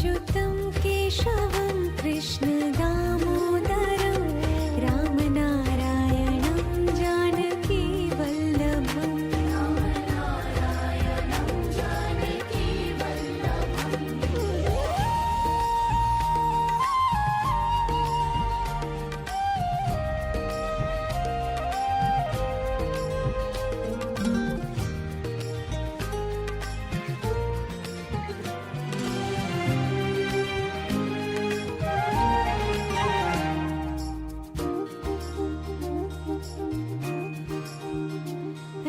अच्युतं केशवं कृष्ण दामोदरं रामनारायणं जानकी वल्लभम्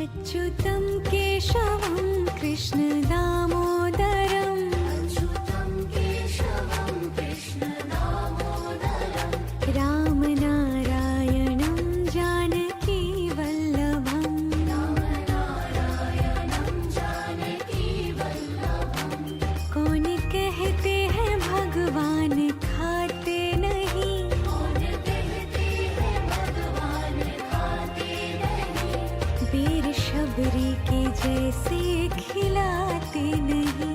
अच्युतं केशवं कृष्ण दामोदरं रामनारायणं जानकी वल्लभम् कौन कहते हैं भगवान खाते नहीं वीर शबरी के जैसे खिलाते नहीं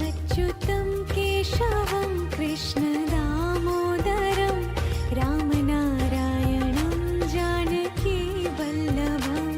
अच्युतं केशवं कृष्ण दामोदरं रामनारायणं जानकी वल्लभम्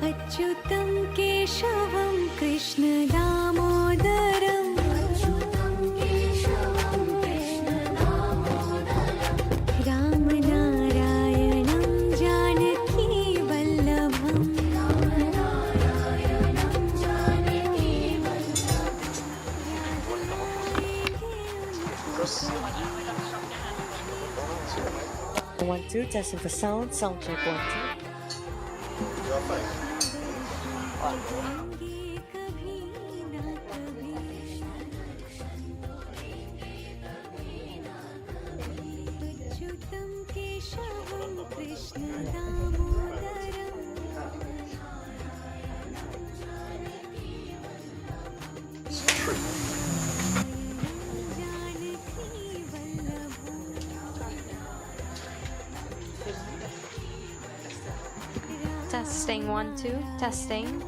अच्युतं केशवं Krishna दामोदरं रामनारायणं Janaki वल्लभम् One, two, testing for sound check, 1, 2. कभी ना कभी अच्युतं केशवं कृष्ण दामोदरं जानकी वल्लभम् Testing 1, 2, testing.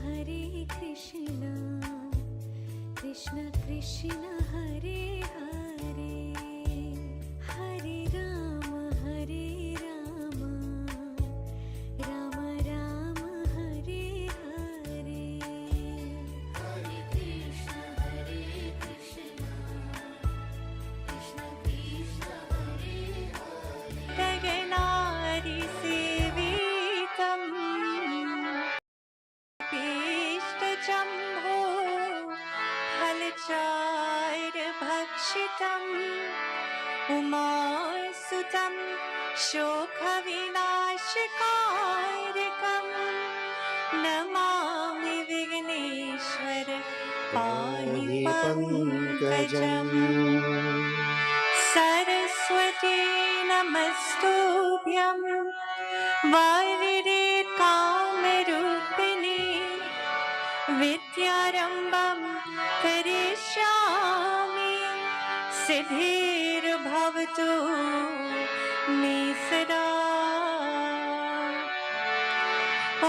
हरे कृष्ण कृष्ण कृष्ण हरे हरे हरे राम राम राम हरे हरे हरे कृष्ण कृष्ण कृष्ण हरे हरे गगनारि सेवितम् जम्भो फलचारुभक्षितम् उमासुतं शोकविनाशकारकम् नमामि विघ्नेश्वर पाहि पङ्कजम् सरस्वती नमस्तुभ्यं वरदे कामरूपिणी विद्यारम्भं शुभारम्भं करिष्यामि सिद्धिर्भवतु मे सदा।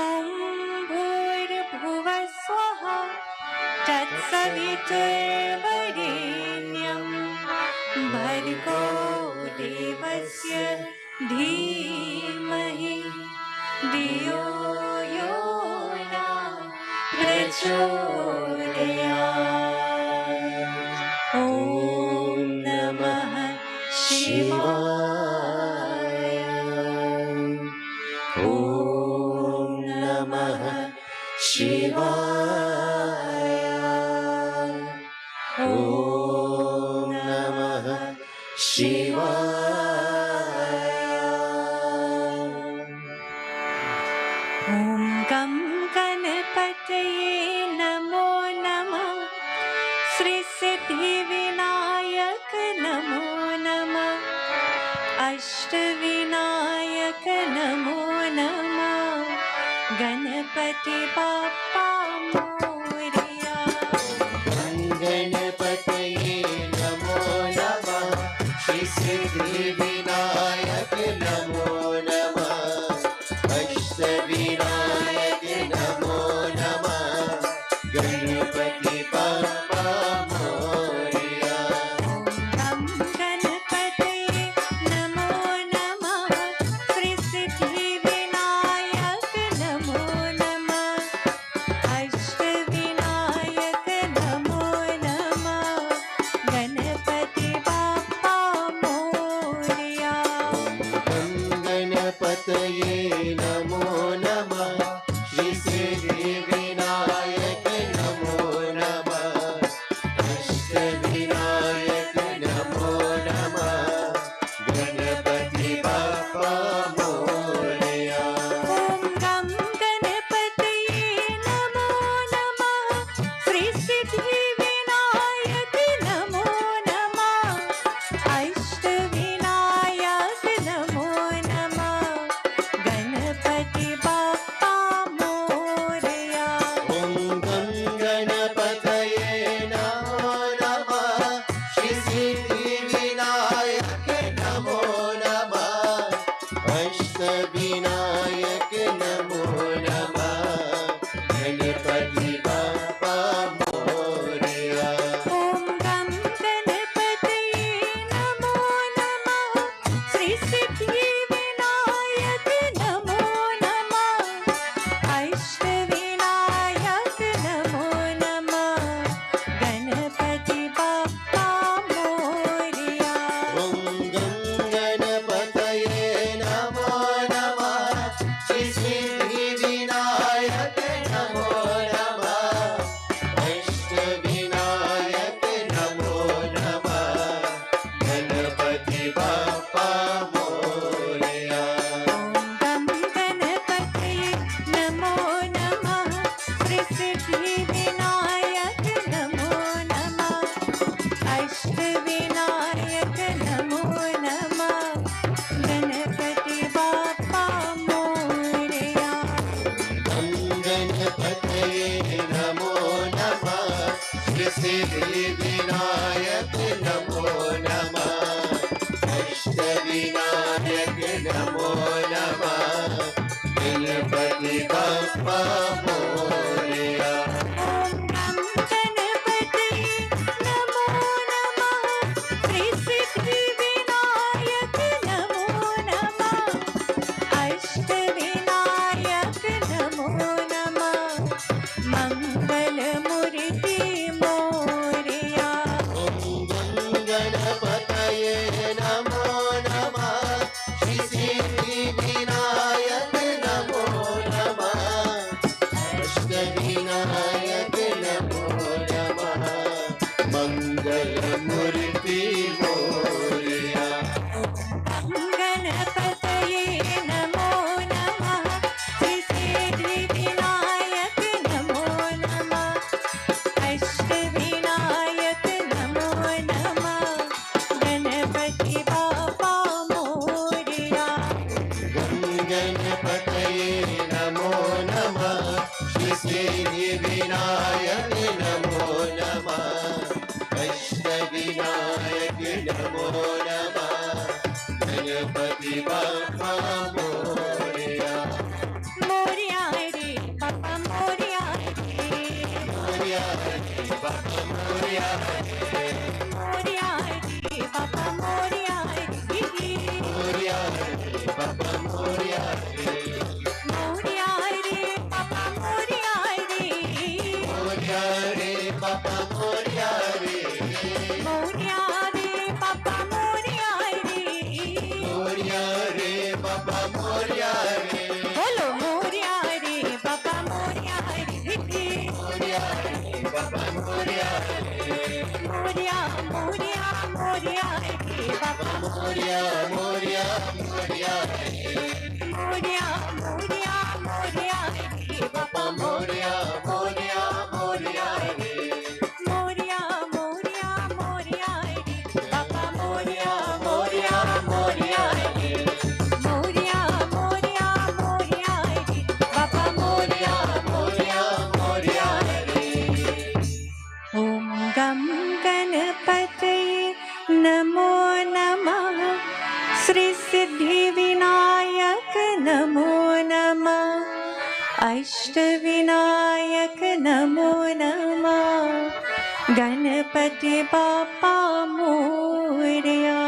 ॐ भूर्भुवः स्वः तत्सवितुर्वरेण्यं भर्गो देवस्य धीमहि धियो यो न प्रचोदयात्। ॐ नमः शिवाय। ॐ नमः शिवाय। ॐ नमः शिवाय। ॐ गं गणपतये नमो नमः। श्रीसिद्धिविनायक नमो नमः। अष्टविनायक नमो नमः। गणपति बाप्पा मोरया। गणपतये नमो नमः। श्री सिद्धिविनायक नमो नमः। अष्टविनायक नमो नमः। गणपति बाप्पा मोरया। ॐ गणपतये नमो नमः। श्री सिद्धिविनायक नमो नमः। अष्टविनायक नमो नमः। गणपति बाप्पा मोरया। गणपतये नमो नमः। श्री सिद्धिविनायक नमो नमः। अष्टविनायक नमो नमः। गणपति बाप्पा मोरया। ॐ गं गणपतये नमो नमः। श्री सिद्धिविनायक नमो नमः। अष्टविनायक नमो नमः। गणपति बाप्पा मोरया। ॐ गं गणपतये नमो नमः। श्री सिद्धिविनायक नमो नमः। अष्टविनायक नमो नमः। गणपति बाप्पा मोरया। ॐ गं गणपतये नमो नमः। श्री सिद्धिविनायक नमो नमः। अष्टविनायक नमो नमः। गणपति बाप्पा मोरया। ॐ गं गणपतये नमो नमः। श्री सिद्धिविनायक नमो नमः। अष्टविनायक नमो नमः। गणपति बाप्पा मोरया। ॐ गं गणपतये नमो नमः। श्री सिद्धिविनायक नमो नमः। अष्टविनायक नमो नमः। गणपति बाप्पा मोरया। ॐ गणपतये नमो नमः। श्री सिद्धिविनायक नमो नमः। अष्टविनायक नमो नमः। गणपति बाप्पा मोरया। ॐ गं गणपतये नमो नमः। श्री सिद्धिविनायक नमो नमः। अष्टविनायक नमो नमः। मंगलमूर्ति मोरया। ॐ गं गणपतये नमो नमः। श्री सिद्धिविनायक नमो नमः। अष्टविनायक गणपति बाप्पा मोरया मोरया रे बाप्पा मोरया रे मोरया रे बाप्पा मोरया रे मोरया रे बाप्पा मोरया रे मोरया रे बाप्पा मोरया रे मोरया रे बाप्पा मोरया रे मोरया रे बाप्पा मोरया रे मोरया रे बाप्पा मोरया रे मोरया रे बाप्पा मोरया रे बोलो मोरया रे बाप्पा मोरया रे मोरया रे बाप्पा मोरया रे मोरया मोरया मोरया रे बाप्पा मोरया मोरया मोरया रे मोरया मोरया मोरया रे बाप्पा मोरया मोरया मोरया रे मोरया मोरया मोरया रे बाप्पा मोरया मोरया मोरया रे मोरया मोरया मोरया रे बाप्पा मोरया मोरया मोरया रे ॐ गं गणपतये नमो नमः श्री सिद्धिविनायक नमो नमः अष्टविनायक नमो नमः गणपति बाप्पा मोरया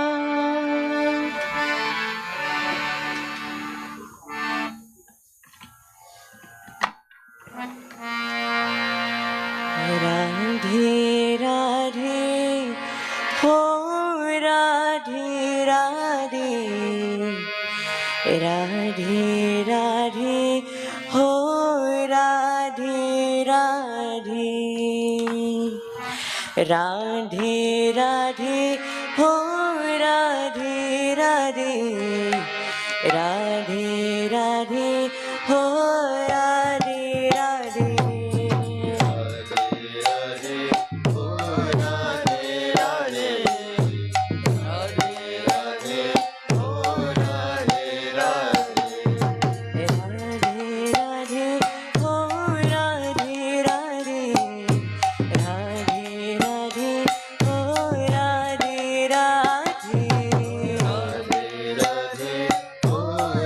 राधे राधे हो राधे राधे राधे राधे हो राधे राधे राधे राधे हो राधे राधे राधे राधे हो राधे राधे राधे ओ राधे राधे राधे राधे ओ राधे राधे राधे राधे हो राधे राधे राधे राधे हो राधे राधे राधे राधे ओ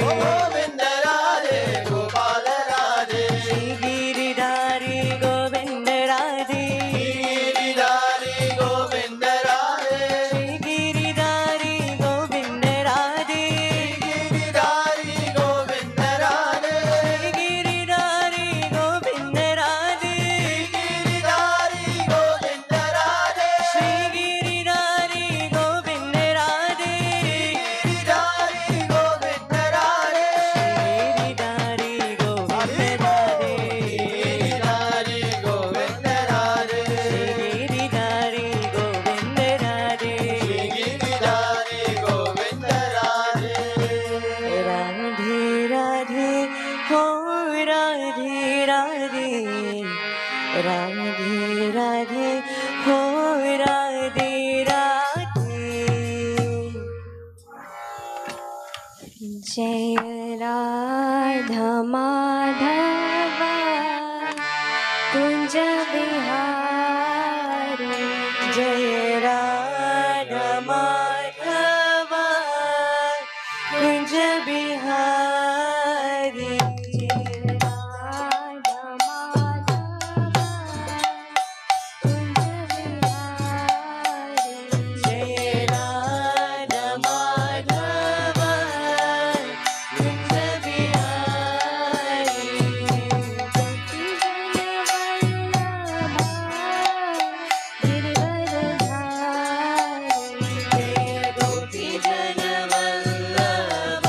गोविंद राधे गोपाल राधे श्री गिरिधारी गोविंद राधे गिरिधारी गोविंद राधे श्री गिरिधारी गोविंद राधे गिरिधारी गोविंद राधे श्री गिरिधारी गोविंद राधे गिरिधारी गोविंद राधे श्री गिरिधारी गोविंद राधे गिरिधारी गोविंद राधे गिरिधारी गोविंद राधे गिरिधारी गोविंद राधे गिरिधारी गोविंद राधे गिरिधारी गोविंद राधे राधे राधे हो राधे राधे राधे राधे हो राधे राधे जय राधा माधव कुंज बिहारी जय राधा माधव कुंज बिहारी राधा माधव कुंज बिहारी जय राधा माधव कुंज बिहारी गोपी जन वल्लभ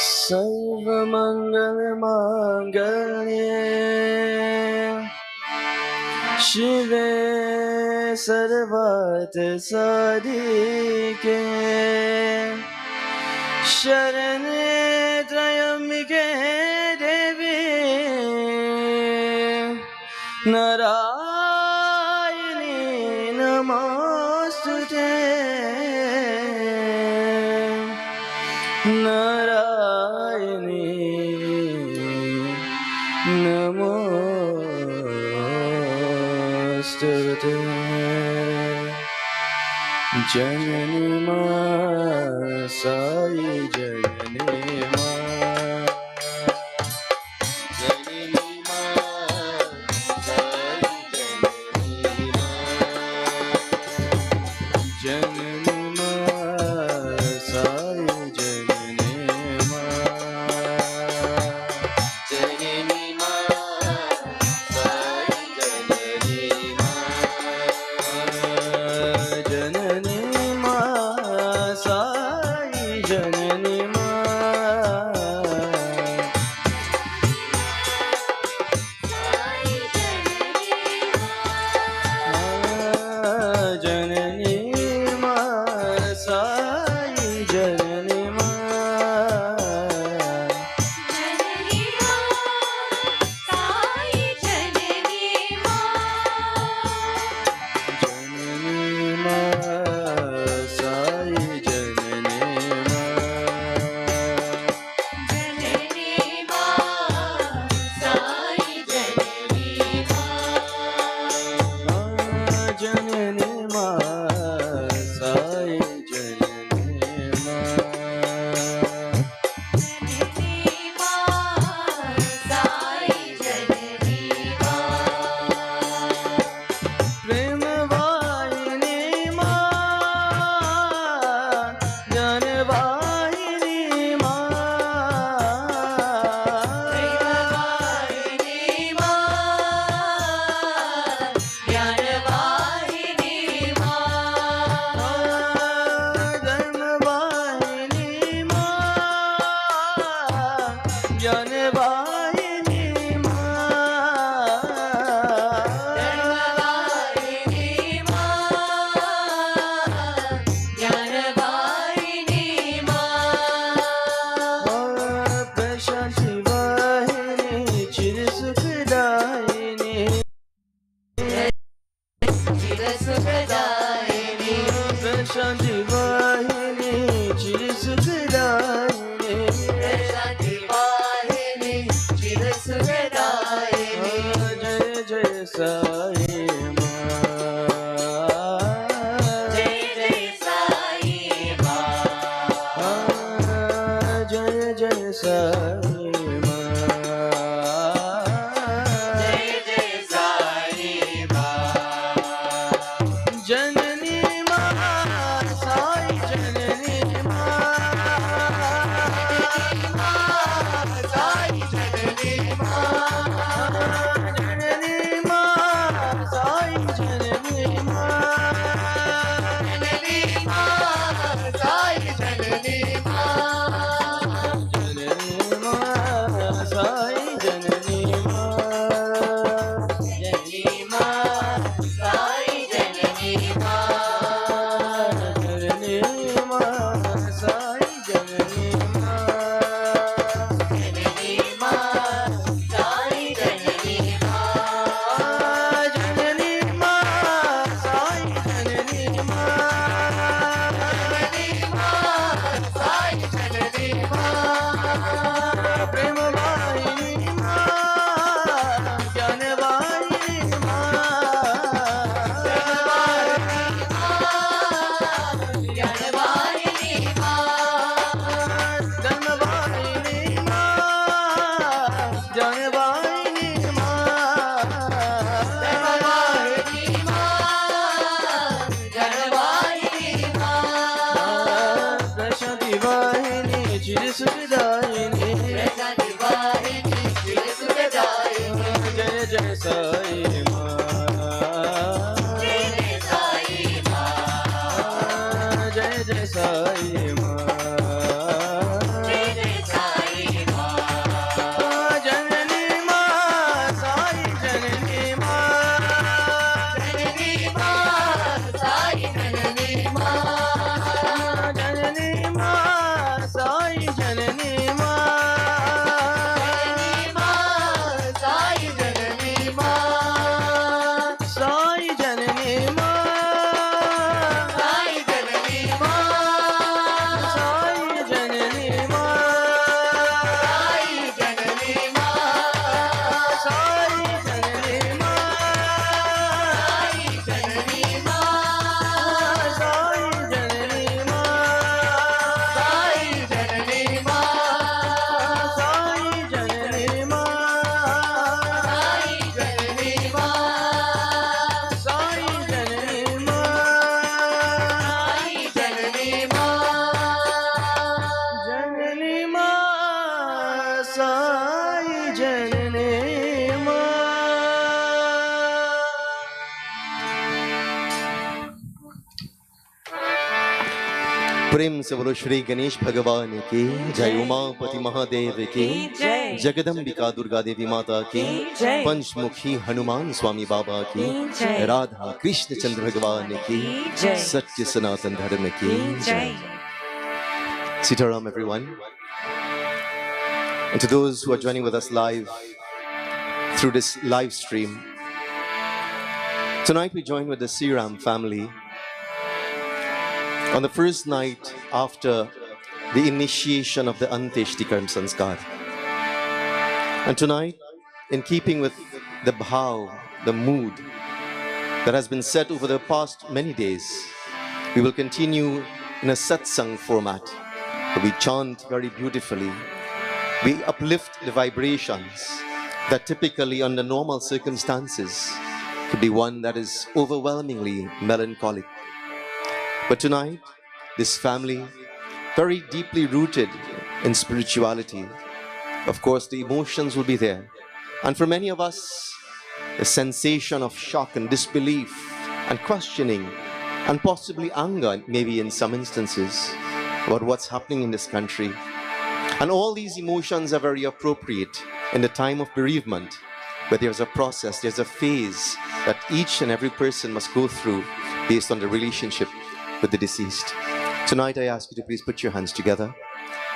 सर्वमङ्गलमाङ्गल्ये शिवे सर्वार्थसाधिके शरणे त्र्यम्बिके देवी नारायणी नमोस्तुते नारायणी नमोस्तुते जननी मां साई जननी मां जननी मां साई जननी मां जननी मां साई जननी मां जननी मां साई जननी मां जननी शांति वाहिनी चिर सुखदायिनी शांति वाहिनी चिर सुखदायिनी जय जय साई मां जय जय साई मां जय जय साई मां जय जय साई मां जननी जय जय साई मां जय जय साई साई जनने मां। प्रेम से बोलो श्री गणेश भगवान की जय, उमापति महादेव की जय, जगदम्बिका दुर्गा देवी माता की जय, पंचमुखी हनुमान स्वामी बाबा की जय, राधा कृष्ण चंद्र भगवान की जय, सत्य सनातन धर्म की जय। Seeram, everyone. And to those who are joining with us live through this live stream, tonight we join with the Seeram family on the first night after the initiation of the Anteshti Karm Sanskar. And tonight, in keeping with the bhav, the mood that has been set over the past many days, we will continue in a Satsang format. We chant very beautifully. We uplift the vibrations that typically under normal circumstances could be one that is overwhelmingly melancholic. But tonight, this family, very deeply rooted in spirituality, of course the emotions will be there. And for many of us, a sensation of shock and disbelief and questioning and possibly anger, maybe in some instances, about what's happening in this country. And all these emotions are very appropriate in the time of bereavement, where there's a process, there's a phase that each and every person must go through based on the relationship with the deceased. Tonight I ask you to please put your hands together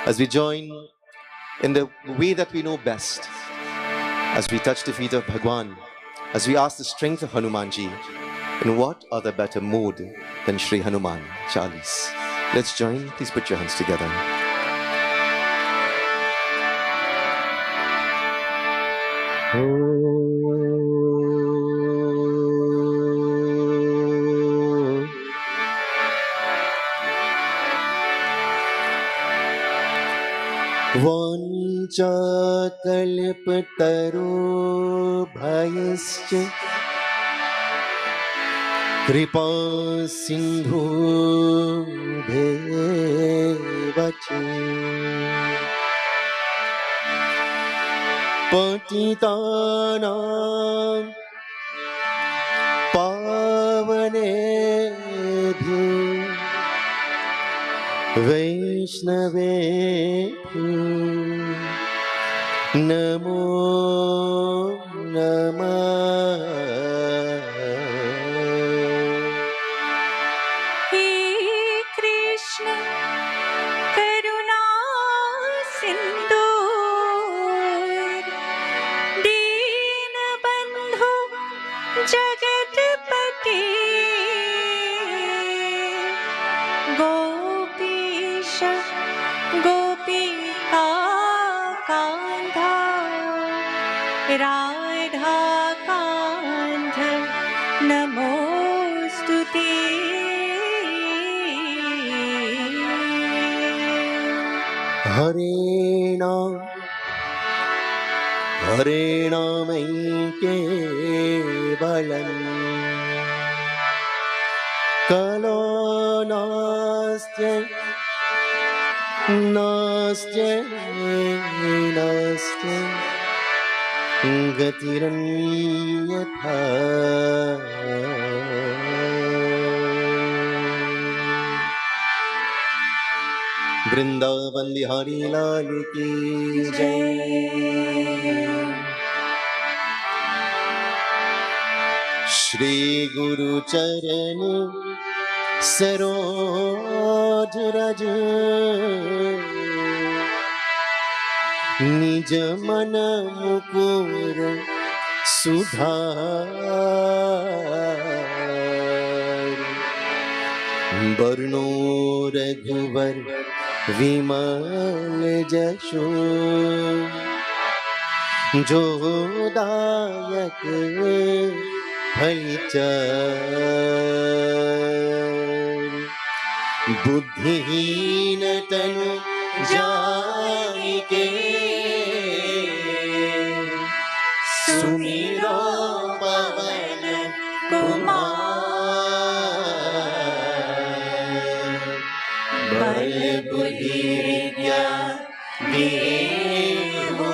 as we join in the way that we know best, as we touch the feet of Bhagwan, as we ask the strength of Hanumanji. In what other better mode than Shri Hanuman Chalis? Let's join. Please put your hands together. वाञ्छाकल्पतरुभ्यश्च कृपा सिन्धुभ्येव च पतितानां पावनेभ्यो वैष्णवेभ्यो नमो नमः। हे कृष्ण करुणा सिंधु दीनबंधु जगतपते गोपीश गोपिका कान्धा राधा कान्ध नमोस्तुते। हरे नामैके बलम् कलो नास्त्य गतिरन्यथा। वृंदावन बिहारी लाल की जय। श्री गुरु चरण सरोज रज निज मन मुकुर सुधार बरनो रघुवर विमल जशो जो दायक फलचार बुद्धिहीन तनु जानिके सुमिरो पवन कुमार बल बुद्धि विद्या देहु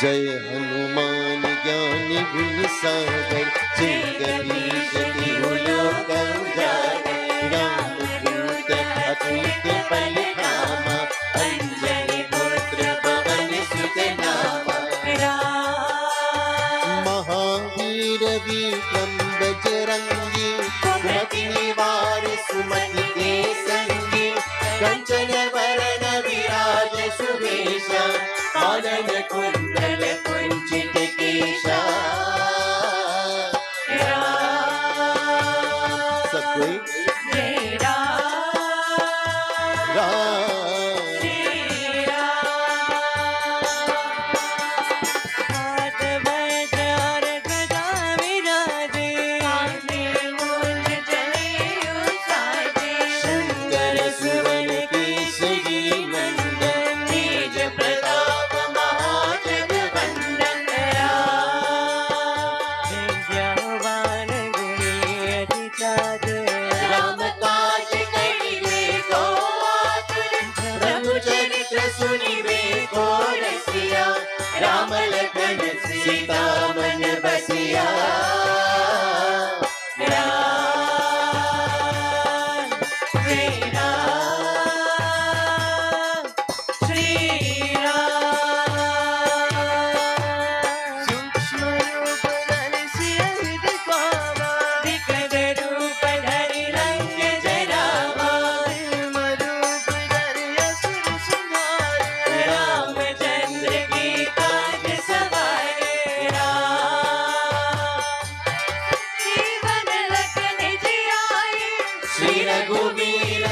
जय हनुमान ज्ञानी गुण सागर जगदीश तिहु लोक उजागर राम दूत अतुलित बल धामा अंजनी पुत्र पवन सुत नामा महावीर विक्रम बजरंगी कुमति निवार सुमति के संगी कंचन वरण विराज सुवेशा कानन कुंडल कुंचित केशा सब कोई राम लखन सीता मन बसिया राम श्री राम श्री राम सूक्ष्म रूप धरि सियहि दिखावा विकट रूप धरि रंग जरावा रूप धरि असुर संहारे रामचंद्र की काज सवारे जीवन लखन जियाए श्री रघुवीर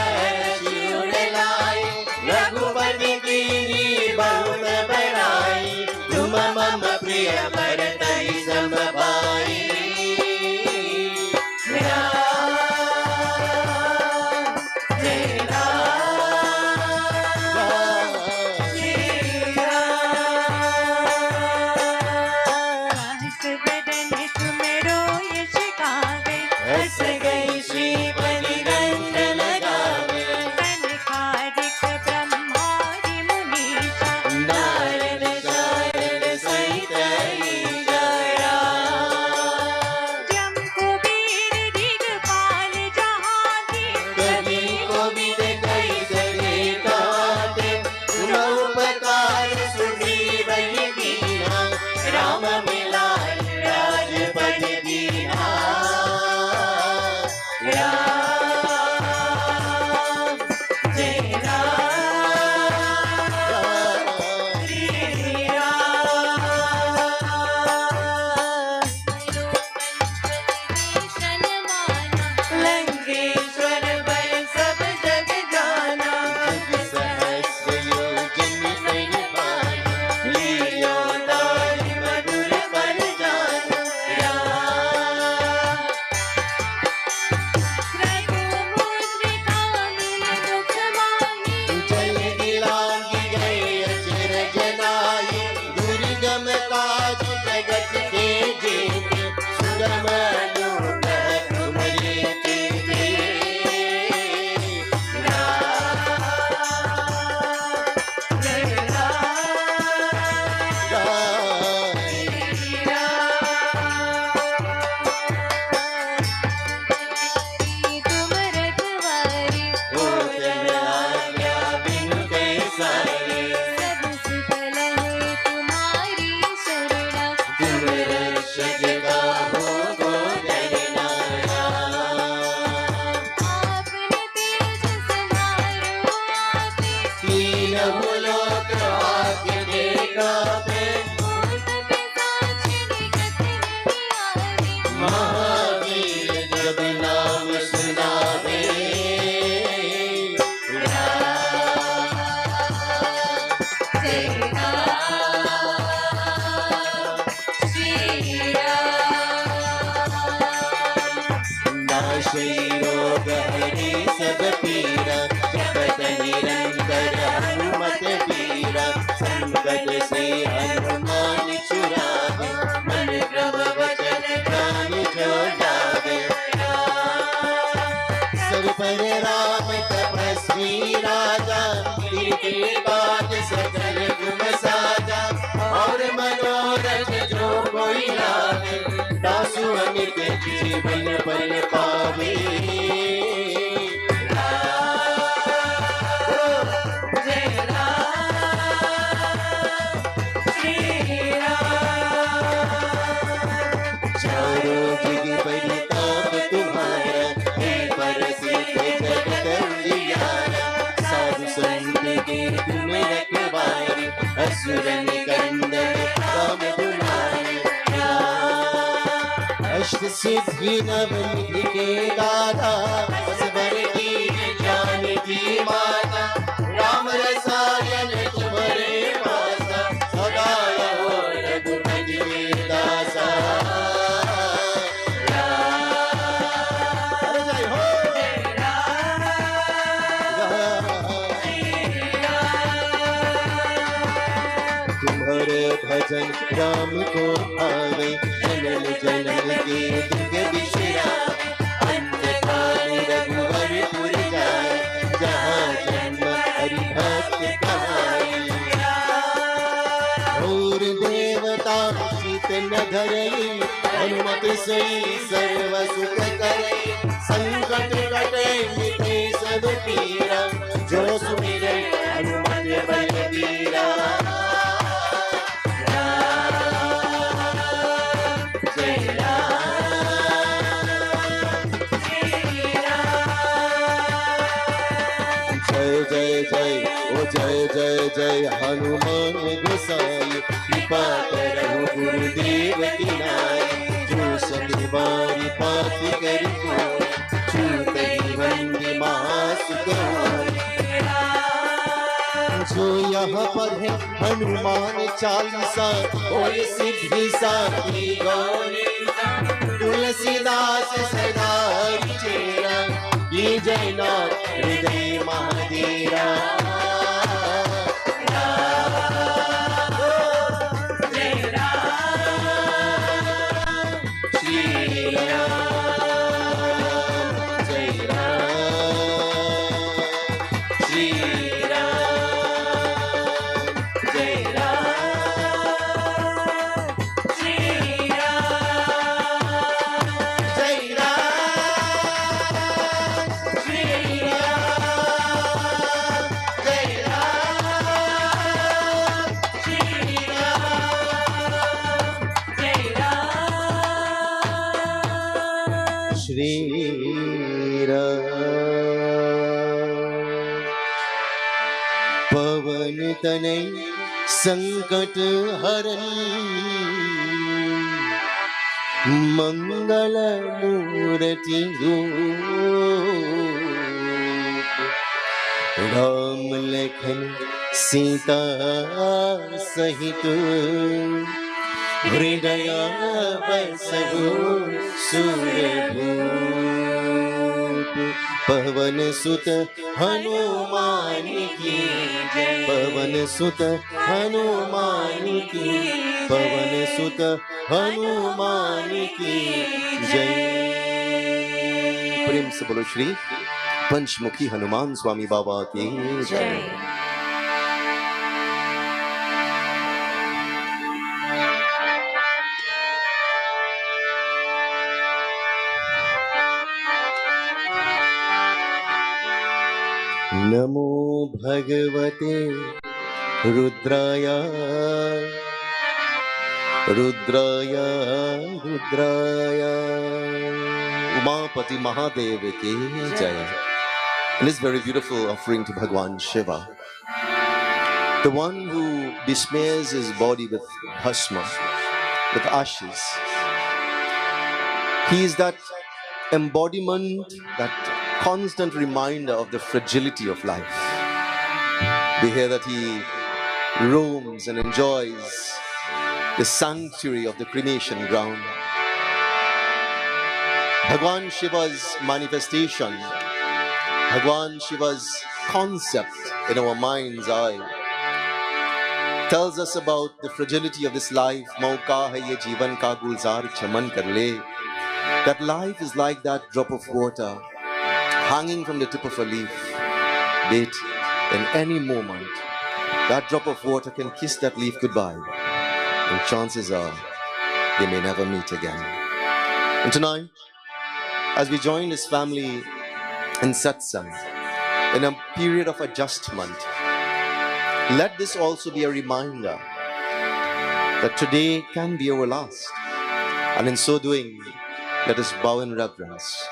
शिवर लाए रघुपति कीनी बहुत बड़ाई तुम मम प्रिय भरतहि सम भाई राम जय राम श्री राम बदन तुम रोय शिकावे हस गई श्रीपति दंड लगावे सनकादिक ब्रह्मादि मुनीसा नारद शारद सहित ईशा जम कुबेर दिगपाल जहांती कवि कोविद कई सगे गाते तुम उपकार सुग्रीव कीन्हा राम मिलाय राजपद दीन्हा राम जय राम श्री राम लंकेश्वर भय सब जग जाना सहस्र योजन परिपाना लियो दारि मधुर पर जाना जय दिलांगी गए अचरज नाई दुर्गम काज जगत के जेते सुगम अनुग्रह तुम्हारे तेते राम जय राम श्री राम तुम रखवारे हो आज्ञा बिनु कैसारे सब सुफल है तुम्हारी शरणा तुम रक्षक गाहो गोदरना आपने तेज संहारो आपे तीनों लोक आके देखा पे भूत पिशाच निकट नहीं आवे महावीर जब नाम सुनावे राम जय राम श्री राम नाशै रोग हरे सब पीरा जपत निरंतर हनुमत वीरा संकट से हनुमान छुड़ावे मन क्रम वचन प्राण जो लावे सब पर राम तपस्वी राजा तिनके बाद सकल गुण साजा और मनो सुअमित जीवन पल पावे। चारों जगह परिताप तुम्हारा, हे परसिद्ध जगत उजियारा। साधु संत के तुम रखवारे, असुर निकंदन राम दुलारे। अष्ट सिद्धि नवनिधि के दाता, असबर की जानकी माता। राम रसायन तुम्हारे पासा, सदा रहो रघुपति के दासा। तुम्हारे भजन राम को आवे, जनन जनन के दुख बिसरावे। अंत काल रघुवरपुर जाए, जहाँ जन्म हरि भक्त कहाए। और देवता चित न धरई, हनुमत से सर्व सुख करई। संकट कटे मिटे सब पीरा, जो सुमिरै हनुमत बलबीरा। जय जय जय ओ जय जय जय हनुमान गोसाई। कृपा करहु गुरुदेव की नाई, जो सके बारी पाठ करि कोई। छूटहि बंदी महासुख होई। जो यहाँ पर है हनुमान चालीसा, होय सिद्धि साखी गौरी। तुलसीदास सदा चेरा, ये जयनाथ हृदय महाधीरा। जय राम श्री राम, जय राम श्री राम, जय राम श्री राम, जय श्री राम। पवन तनय संकट हरन, मंगल मूर्ति रूप। राम लखन सीता सहित, हृदय बसहु सुरभूप। पवन सुत हनुमान की जय, पवन सुत हनुमान की, पवन सुत हनुमान की जय। प्रेम से बोलो श्री पंचमुखी हनुमान स्वामी बाबा की जय। नमो भगवते रुद्राय, रुद्राय रुद्राय। उमापति महादेव की जय। And this very beautiful offering to Bhagwan Shiva, the one who besmears his body with bhasma, with ashes. He is that embodiment, that constant reminder of the fragility of life. We hear that he roams and enjoys the sanctuary of the cremation ground. Bhagwan Shiva's manifestation, Bhagwan Shiva's concept in our mind's eye tells us about the fragility of this life. Mauka hai ye jeevan ka gulzar chaman kar le. That life is like that drop of water hanging from the tip of a leaf. Be it in any moment, that drop of water can kiss that leaf goodbye, and chances are they may never meet again. And tonight, as we join his family in Satsang, in a period of adjustment, let this also be a reminder that today can be our last. And in so doing, let us bow in reverence.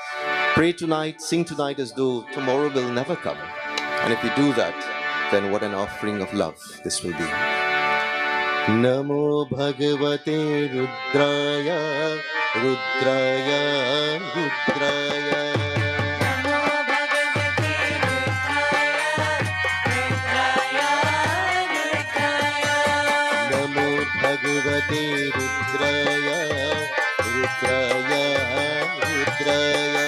Pray tonight, sing tonight as though tomorrow will never come. And if we do that, then what an offering of love this will be. Namo Bhagavate Rudraya, Rudraya, Rudraya. Namo Bhagavate Rudraya, Rudraya, Rudraya.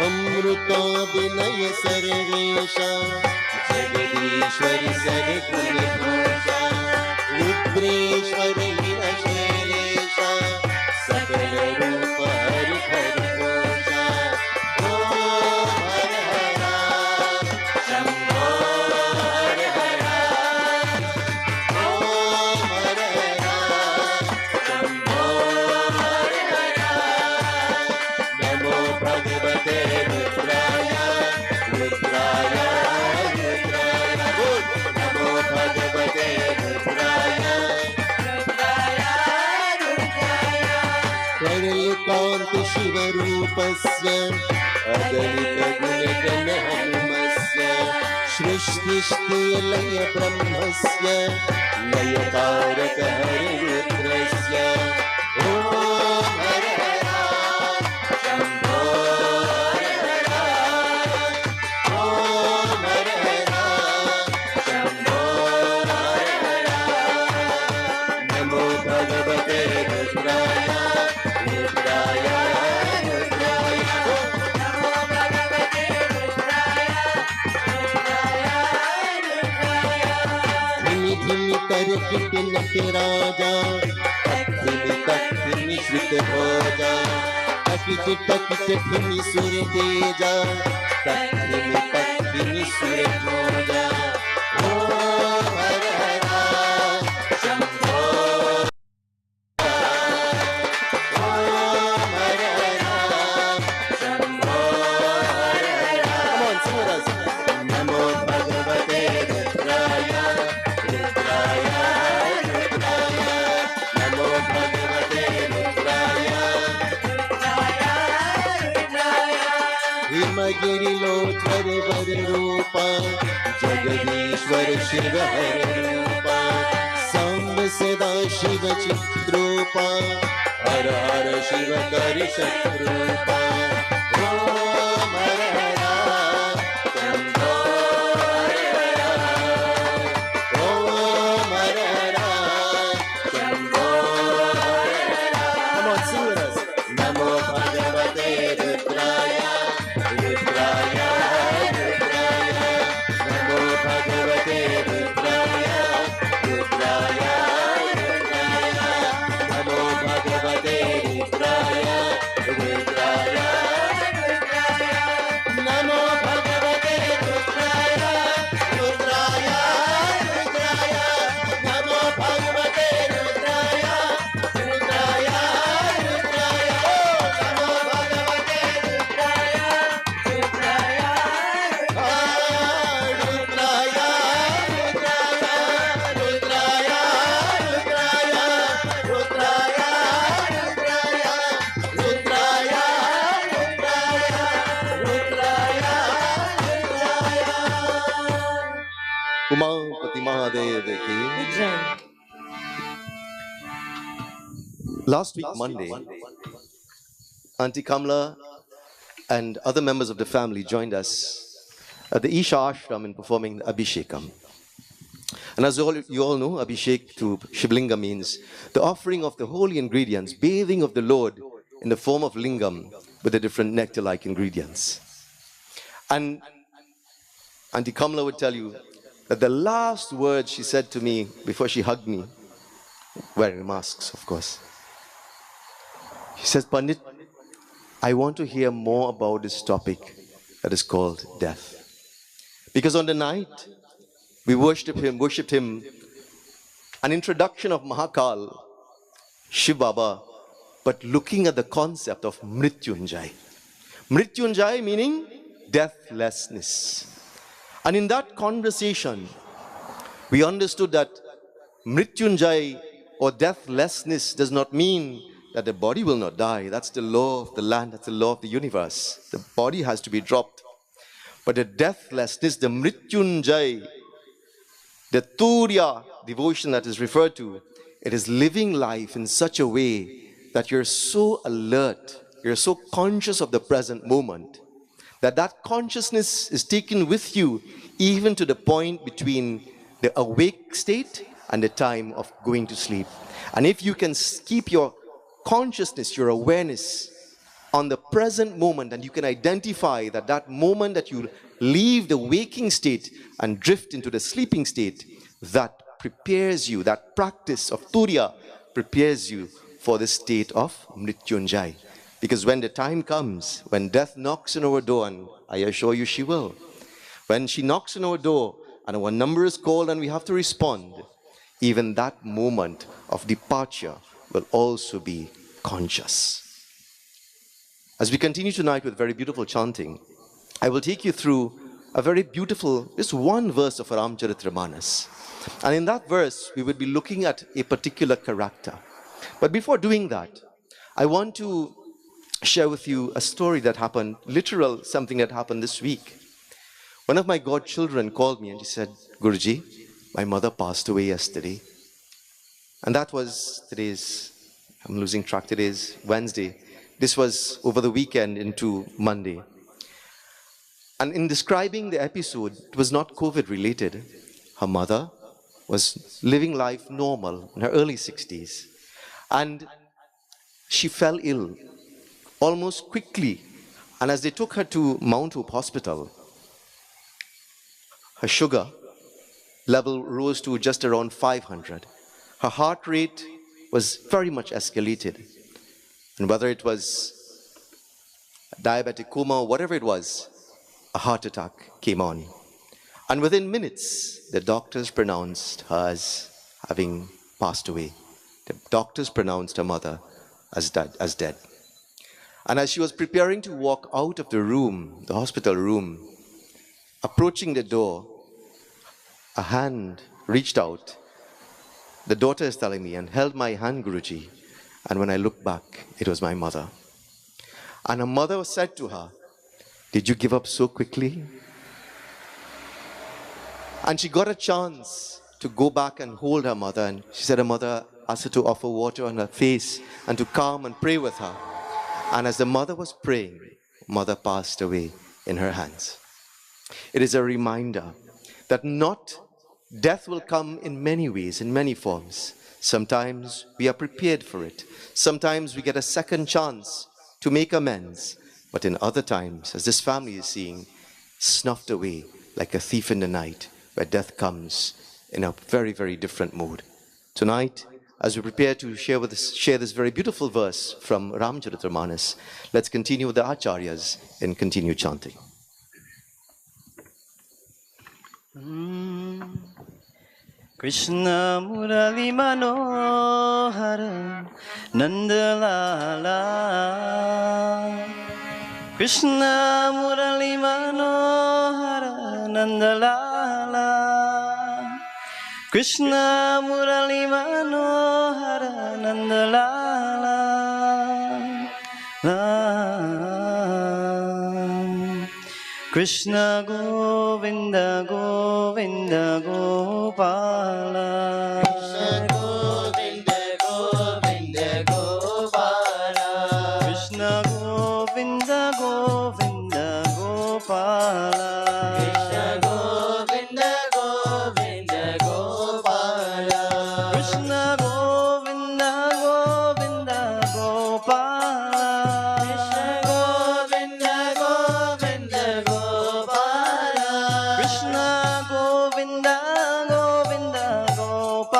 Amrita विनय सर्वेशा जगदीश्वरि सरगुण घोषा रुद्रेश्वरि विनशैलेशा सकल रूप हरि हरि घोषा ओम हर हरा शंभो हर हरा ओम हर हरा शंभो हर हरा नमो भगवते शिव रूपस्य अगणित गुणगण हनुमस्य सृष्टिस्थितिलय ब्रह्मस्य लयकारक हरिरुद्रस्य ओम हर हरा शंभो हर हरा ओम हर हरा शंभो हर हरा नमो भगवते रुद्राय रुद्राय नट राजा तखिनि श्रुत भोजा तखिनि सुर तेजा तखिनि सुर भोजा ओम हर हरा शंभो ओम हर हरा शंभो हर हरा नमो भगवते रुद्राय रुद्राय हिमगिरिलोचर वर रूपा जगदीश्वर शिव हर रूपा सांब सदा शिव चित्रूपा हर हर शिव कर शत्रूपा ओम हर हरा शंभो हर हरा ओम हर हरा शंभो हर हरा नमो भगवते रुद्राय रुद्राय रुद्राय नमो भगवते रुद्राय रुद्राय रुद्राय नमो भगवते रुद्राय रुद्राय रुद्राय नमो भगवते रुद्राय रुद्राय रुद्राय नमो भगवते रुद्राय रुद्राय रुद्राय नमो भगवते रुद्राय रुद्राय रुद्राय रुद्राय रुद्राय रुद्राय रुद्राय उमापति महादेव की Last week, Monday, Auntie Kamla and other members of the family joined us at the Isha Ashram in performing the Abhishekam. And as you all know, Abhishek to Shivlinga means the offering of the holy ingredients, bathing of the Lord in the form of lingam with the different nectar-like ingredients. And Auntie Kamla would tell you that the last words she said to me before she hugged me, wearing masks, of course, she says, Pandit, I want to hear more about this topic that is called death. Because on the night We worshipped him. An introduction of Mahakal, Shiv Baba, but looking at the concept of Mrityunjay. Mrityunjay meaning deathlessness. And in that conversation, we understood that Mrityunjay or deathlessness does not mean that the body will not die. That's the law of the land, that's the law of the universe. The body has to be dropped. But the deathlessness, the Mrityunjay, the Turiya devotion that is referred to, it is living life in such a way that you're so alert, you're so conscious of the present moment, that that consciousness is taken with you even to the point between the awake state and the time of going to sleep. And if you can keep your consciousness, your awareness on the present moment, and you can identify that that moment that you leave the waking state and drift into the sleeping state, that prepares you, that practice of Turiya prepares you for the state of Mrityunjay. Because when the time comes, when death knocks on our door, and I assure you she will, when she knocks on our door and our number is called and we have to respond, even that moment of departure will also be conscious. As we continue tonight with very beautiful chanting, I will take you through a very beautiful, just one verse of Ramcharitamanas. And in that verse, we will be looking at a particular character. But before doing that, I want to share with you a story that happened, literal something that happened this week. One of my godchildren called me and she said, Guruji, my mother passed away yesterday. And that was I'm losing track, today's Wednesday. This was over the weekend into Monday. And in describing the episode, it was not COVID related. Her mother was living life normal in her early 60s. And she fell ill almost quickly. And as they took her to Mount Hope Hospital, her sugar level rose to just around 500. Her heart rate was very much escalated. And whether it was diabetic coma or whatever it was, a heart attack came on. And within minutes, the doctors pronounced her as having passed away. The doctors pronounced her mother as dead. And as she was preparing to walk out of the room, the hospital room, approaching the door, a hand reached out. The daughter is telling me, and held my hand, Guruji. And when I looked back, it was my mother. And her mother said to her, did you give up so quickly? And she got a chance to go back and hold her mother. And she said her mother asked her to offer water on her face and to calm and pray with her. And as the mother was praying, mother passed away in her hands. It is a reminder that death will come in many ways, in many forms. Sometimes we are prepared for it. Sometimes we get a second chance to make amends. But in other times, as this family is seeing, snuffed away like a thief in the night, where death comes in a very, very different mood. Tonight, as we prepare to share this very beautiful verse from Ramcharitamanas, let's continue with the Acharyas and continue chanting. Krishna Murali Manohara Nandalala Krishna Murali Manohara Nandalala Krishna Murali Manohara Nandalala Krishna Govinda Govinda Gopala Krishna Govinda Govinda Gopala Krishna Govinda Govinda Gopala Krishna Govinda Govinda Gopala Krishna Govinda Govinda Gopala Krishna Govinda Govinda Gopala Krishna Govinda Govinda Gopala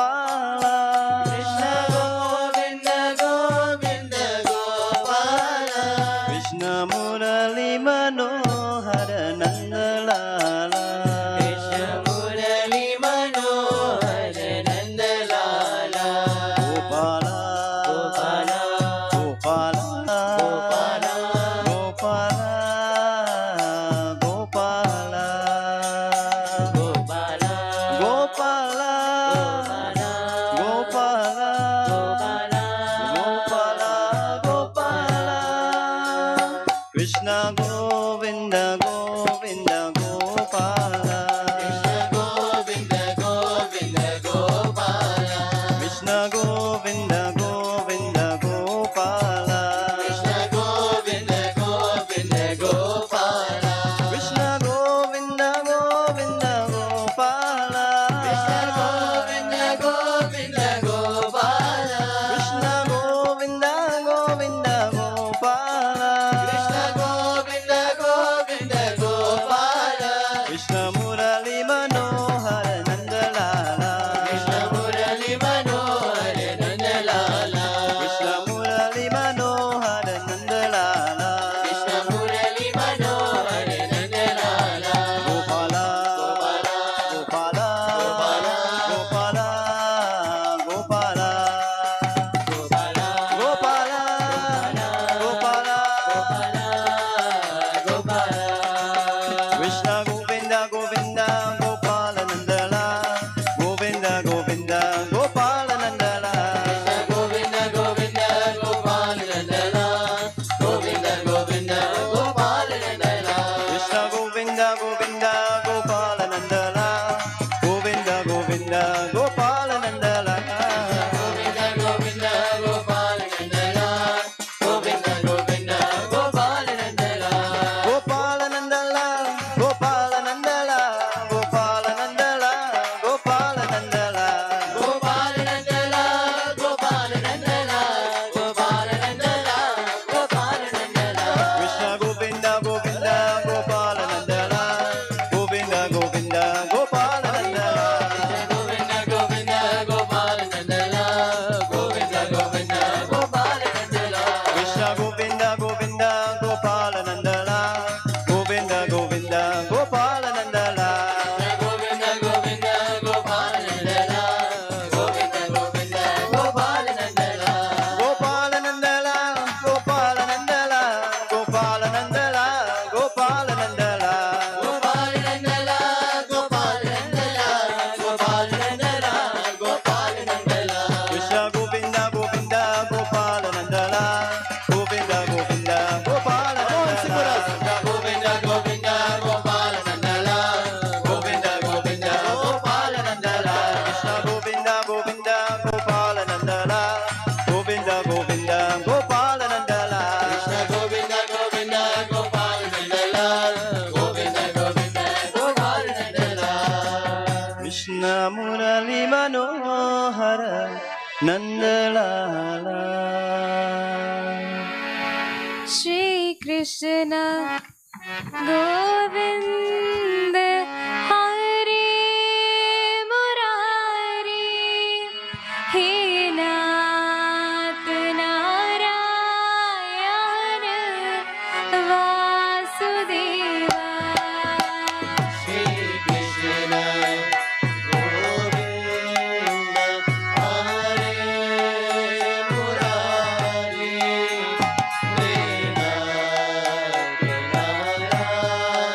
Gopala, Gopala, Gopala, Gopala, Gopala. Krishna Govinda, Govinda, Gopala. Krishna Govinda, Govinda, Gopala. Krishna Govinda, Govinda, Gopala. Krishna Govinda, Govinda, Gopala. Krishna Govinda, Govinda, Gopala. Krishna Govinda, Govinda, Gopala. Krishna Govinda, Govinda, Gopala. Krishna Govinda, Govinda, Gopala. Krishna Murali Manohar Nandalala. Krishna Murali Manohar Nandalala. Krishna Murali Manohar Nandalala. Krishna Murali Manohar Nandalala. Gopala, Gopala, Gopala, Gopala, Gopala, Gopala, Gopala, Gopala, Gopala, Gopala. Krishna Govinda, Govinda, Gopala Nandala. Govinda, Govinda, Gopala Nandala. Krishna Govinda, Govinda, Gopala Nandala. Govinda, Govinda, Gopala Nandala. Krishna Govinda, Govinda, Gopala Nandala. Govinda, Govinda, Gopala Nandala. Govinda, Govinda, Gopala Nandala. Govinda, Govinda, Gopala Nandala. Gopala Nandala, Gopala Nandala, Gopala Nandala, Gopala Nandala. Gopala Nandala, Gopala Nandala, Gopala Nandala, Gopala Nandala. Krishna Govinda, Govinda, Gopala Nandala. Govinda, Govinda, Gopala Nandala. Govinda, Govinda, Gopala Nandala. Govinda, Govinda, Gopala Nandala. Krishna Govinda, Govinda, Gopala Nandala. Govinda, Govinda, Gopala Nandala. Govinda, Govinda, Gopala Nandala. Govinda, Govinda, Gopala Nandala. Gopala Nandala, Gopala Nandala, Gopala Nandala, Gopala Nandala. Gopala Nandala, Gopala Nandala, Gopala Nandala, Gopala Nandala. Krishna Govinda, Govinda, Gopala Nandala. Govinda, Govinda, Gopala Nandala. Govinda, Govinda, Gopala Nandala. Govinda, Govinda, Gopala Nandala. Krishna Govinda, Govinda, Gopala Nandala. Govinda, Govinda, Gopala Nandala. Krishna Govinda, Govinda, Gopala Nandala. Govinda, Govinda, Gopala Nandala. Krishna Murali Manohara Nandalala. Shri Krishna Govind Hari Murari He Nath Narayan Vasudeva. Shri Krishna Govinda Hare Murari He Nath Narayan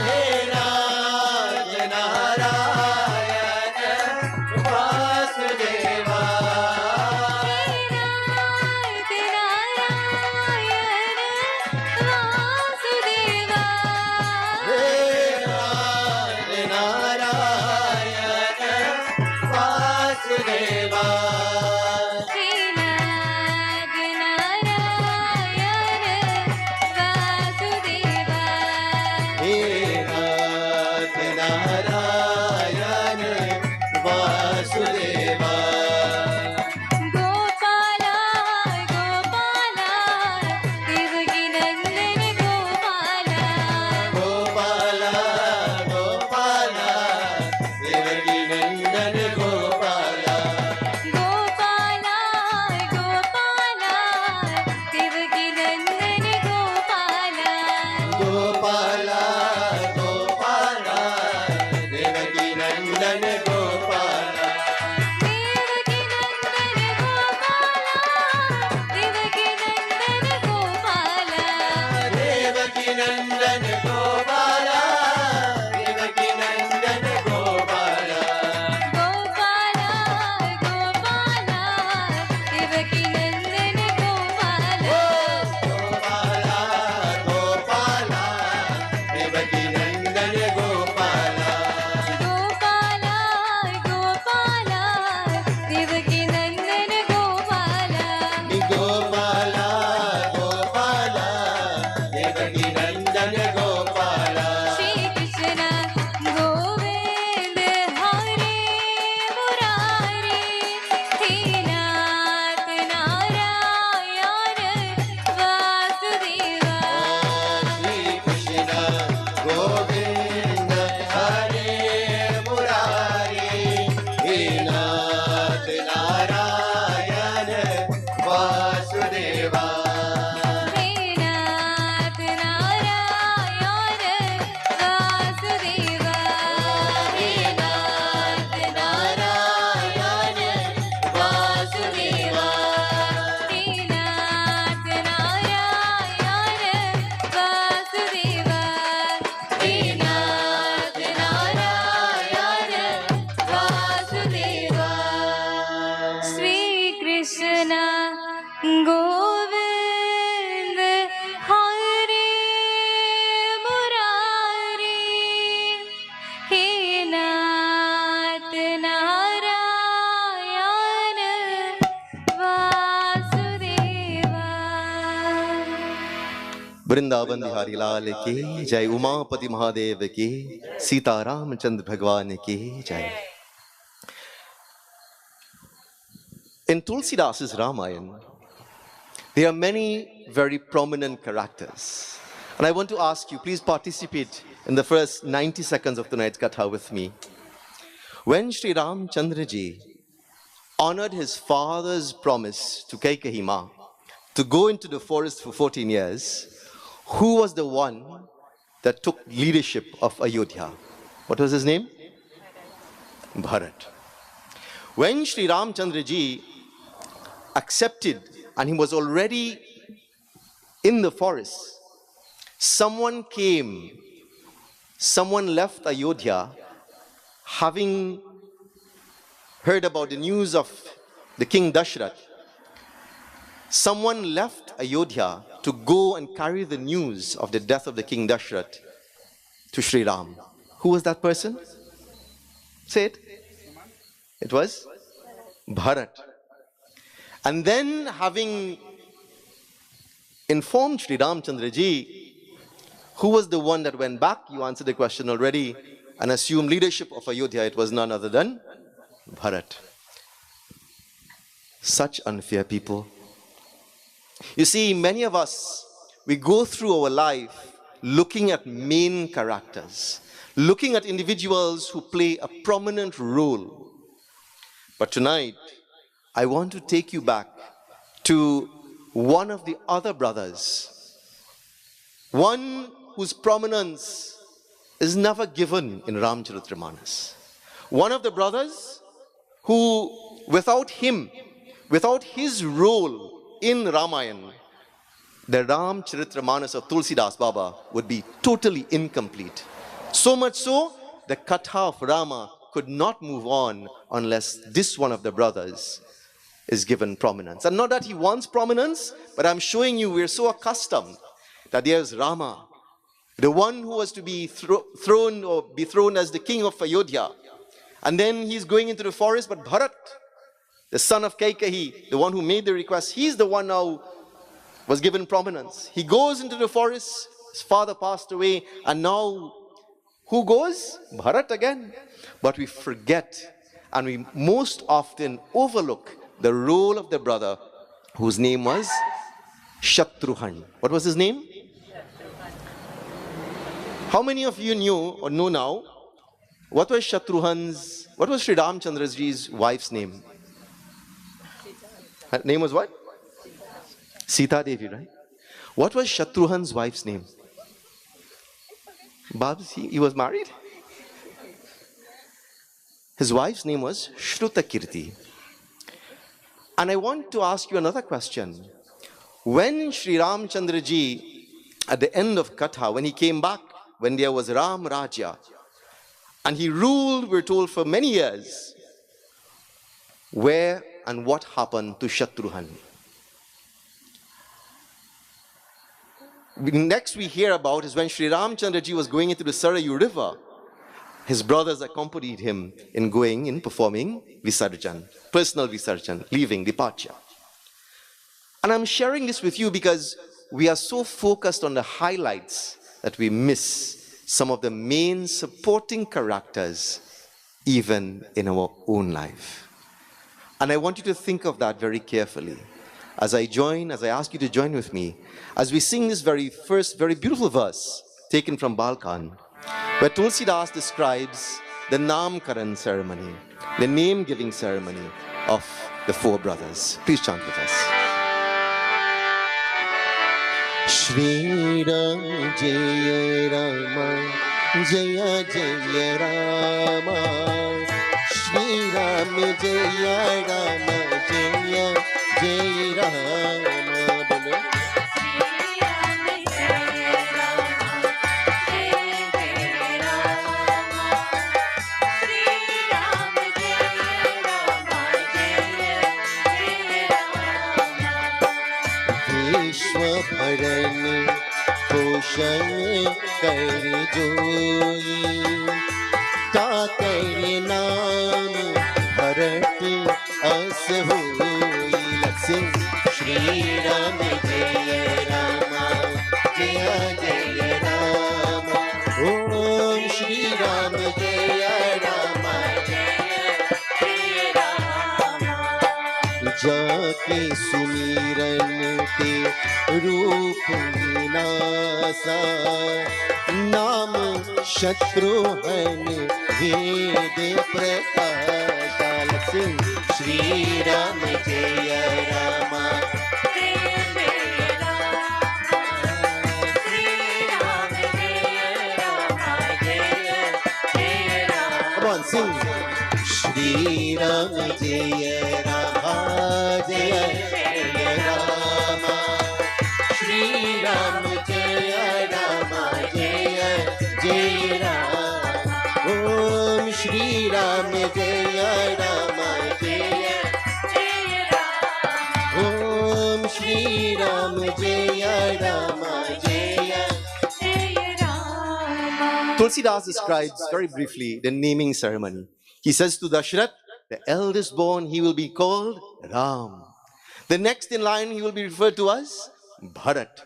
हे नाथ नारायण वासुदेवा हे नाथ नारायण वासुदेवा हे नाथ नारायण वासुदेवा गोपाला गोपाला देवकी नंदन गोपाला गोपाला गोपाला देवकी नंदन गोपाला देवकी नंदन गोपाला देवकी नंदन गोपाला गोपाला गोपाला देवकी नंदन गोपाला गोपाला गोपाला देवकी नंदन गोपाला श्री कृष्ण गोविंद हरे मुरारी हे नाथ नारायण वासुदेवा श्री कृष्ण गोविंद हरे मुरारी हे नाथ नारायण वासुदेवा हे नाथ नारायण वासुदेवा हे नाथ नारायण वासुदेवा हे नाथ नारायण वासुदेवा हे नाथ नारायण वासुदेवा श्री कृष्ण गोविंद हरे मुरारी हे नाथ नारायण वासुदेवा वृंदावन बिहारी लाल की जय, उमापति महादेव की, सीतारामचंद्र भगवान की जय। In Tulsidasa's Ramayana, there are many very prominent characters. And I want to ask you, please participate in the first 90 seconds of tonight's Katha with me. When Sri Ram Chandraji honored his father's promise to Kaikeyi Ma to go into the forest for 14 years, who was the one that took leadership of Ayodhya? What was his name? Bharat. When Sri Ram Chandraji accepted and he was already in the forest, someone came, someone left Ayodhya having heard about the news of the king Dashrath. Someone left Ayodhya to go and carry the news of the death of the king Dashrath to Sri Ram. Who was that person? Say it. It was Bharat. And then, having informed Sri Ramchandraji, who was the one that went back? You answered the question already and assumed leadership of Ayodhya. It was none other than Bharat. Such unfair people. You see, many of us, we go through our life looking at main characters, looking at individuals who play a prominent role. But tonight, I want to take you back to one of the other brothers, one whose prominence is never given in Ramcharitamanas. One of the brothers who, without him, without his role in Ramayana, the Ramcharitamanas of Tulsidas Baba would be totally incomplete. So much so, the Katha of Rama could not move on unless this one of the brothers is given prominence. And not that he wants prominence, but I'm showing you we're so accustomed that there's Rama, the one who was to be thrown or be thrown as the king of Ayodhya. And then he's going into the forest, but Bharat, the son of Kaikeyi, the one who made the request, he's the one now was given prominence. He goes into the forest, his father passed away, and now who goes? Bharat again. But we forget and we most often overlook the role of the brother whose name was Shatrughan. What was his name? How many of you knew or know now what was Sri Ramchandraji's wife's name? Her name was what? Sita Devi, right? What was Shatrughan's wife's name? Babs, he was married? His wife's name was Shrutakirti. And I want to ask you another question. When Sri Ramchandraji, at the end of Katha, when he came back, when there was Ram Rajya, and he ruled, we're told, for many years, where and what happened to Shatrughan? Next we hear about is when Sri Ramchandraji was going into the Sarayu river, his brothers accompanied him in performing Visarjan, personal Visarjan, leaving, departure. And I'm sharing this with you because we are so focused on the highlights that we miss some of the main supporting characters even in our own life. And I want you to think of that very carefully. As I ask you to join with me, as we sing this very beautiful verse taken from Balkan, where Tulsidas describes the Namkaran ceremony, the name-giving ceremony of the four brothers. Please chant with us. Shri Ram Jaya Rama, Jaya Jaya Rama. Shri Ram Jaya Rama, Jaya Jaya Rama. Bolo. भरन पोषण कर जोई ताकर नाम भरत अस होई सिंह श्री राम जय राम जय जय राम ओम श्री राम जय राम जय राम जाके सुमिरन के रूप विनासा नाम शत्रुघ्न वेद प्रकाश सिंह श्री राम जय Ram Come on, sing. Shri Ram Jaya Rama Jaya Jaya Rama. Shri Ram Jaya Rama Jaya Jaya Rama. Om Shri Ram Jaya Rama Jaya Jaya Rama. Om Shri Ram Jaya Rama Jaya Jaya Rama. Tulsidas describes very briefly the naming ceremony. He says to Dashrath, the eldest born, he will be called Ram. The next in line, he will be referred to as Bharat.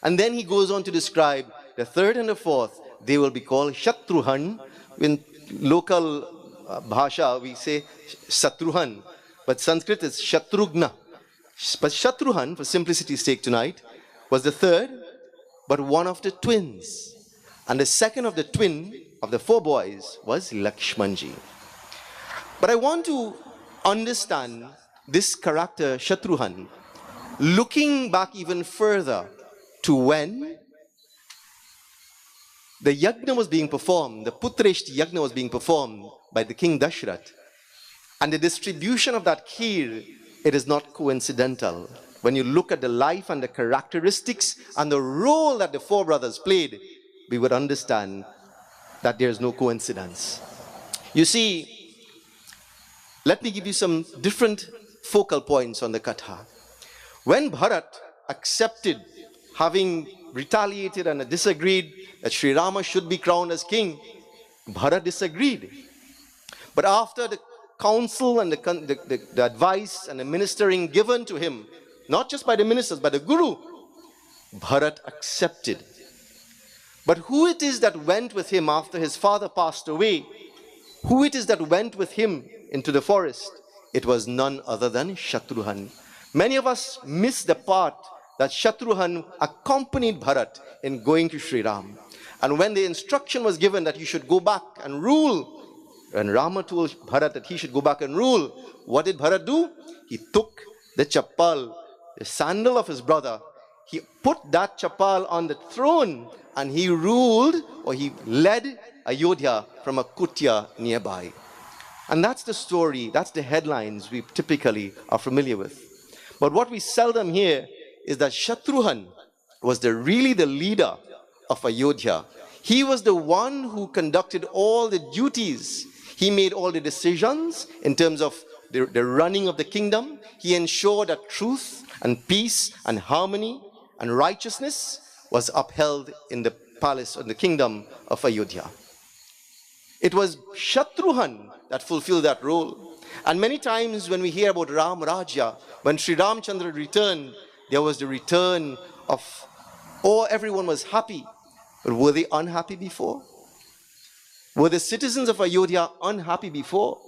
And then he goes on to describe the third and the fourth, they will be called Shatrughan. In local bhasha, we say Shatrughan, but Sanskrit is Shatrugna. But Shatrughan, for simplicity's sake tonight, was the third, but one of the twins. And the second of the twin of the four boys was Lakshmanji. But I want to understand this character, Shatrughan, looking back even further to when the yajna was being performed, the Putreshti yajna was being performed by the king Dashrath. And the distribution of that kheer, it is not coincidental. When you look at the life and the characteristics and the role that the four brothers played, we would understand that there is no coincidence. You see, let me give you some different focal points on the Katha. When Bharat accepted, having retaliated and disagreed that Sri Rama should be crowned as king, Bharat disagreed. But after the counsel and the advice and the ministering given to him, not just by the ministers, but the Guru, Bharat accepted. But who it is that went with him after his father passed away? Who it is that went with him into the forest? It was none other than Shatrughan. Many of us miss the part that Shatrughan accompanied Bharat in going to Sri Ram. And when the instruction was given that you should go back and rule, and Rama told Bharat that he should go back and rule, what did Bharat do? He took the chappal, the sandal of his brother, he put that chappal on the throne and he ruled, or he led Ayodhya from a kutia nearby. And that's the story, that's the headlines we typically are familiar with. But what we seldom hear is that Shatrughan was really the leader of Ayodhya. He was the one who conducted all the duties. He made all the decisions in terms of the running of the kingdom. He ensured that truth and peace and harmony and righteousness was upheld in the palace, in the kingdom of Ayodhya. It was Shatrughan that fulfilled that role. And many times when we hear about Ram Rajya, when Sri Ramchandra returned, there was the return of, everyone was happy. But were they unhappy before? Were the citizens of Ayodhya unhappy before?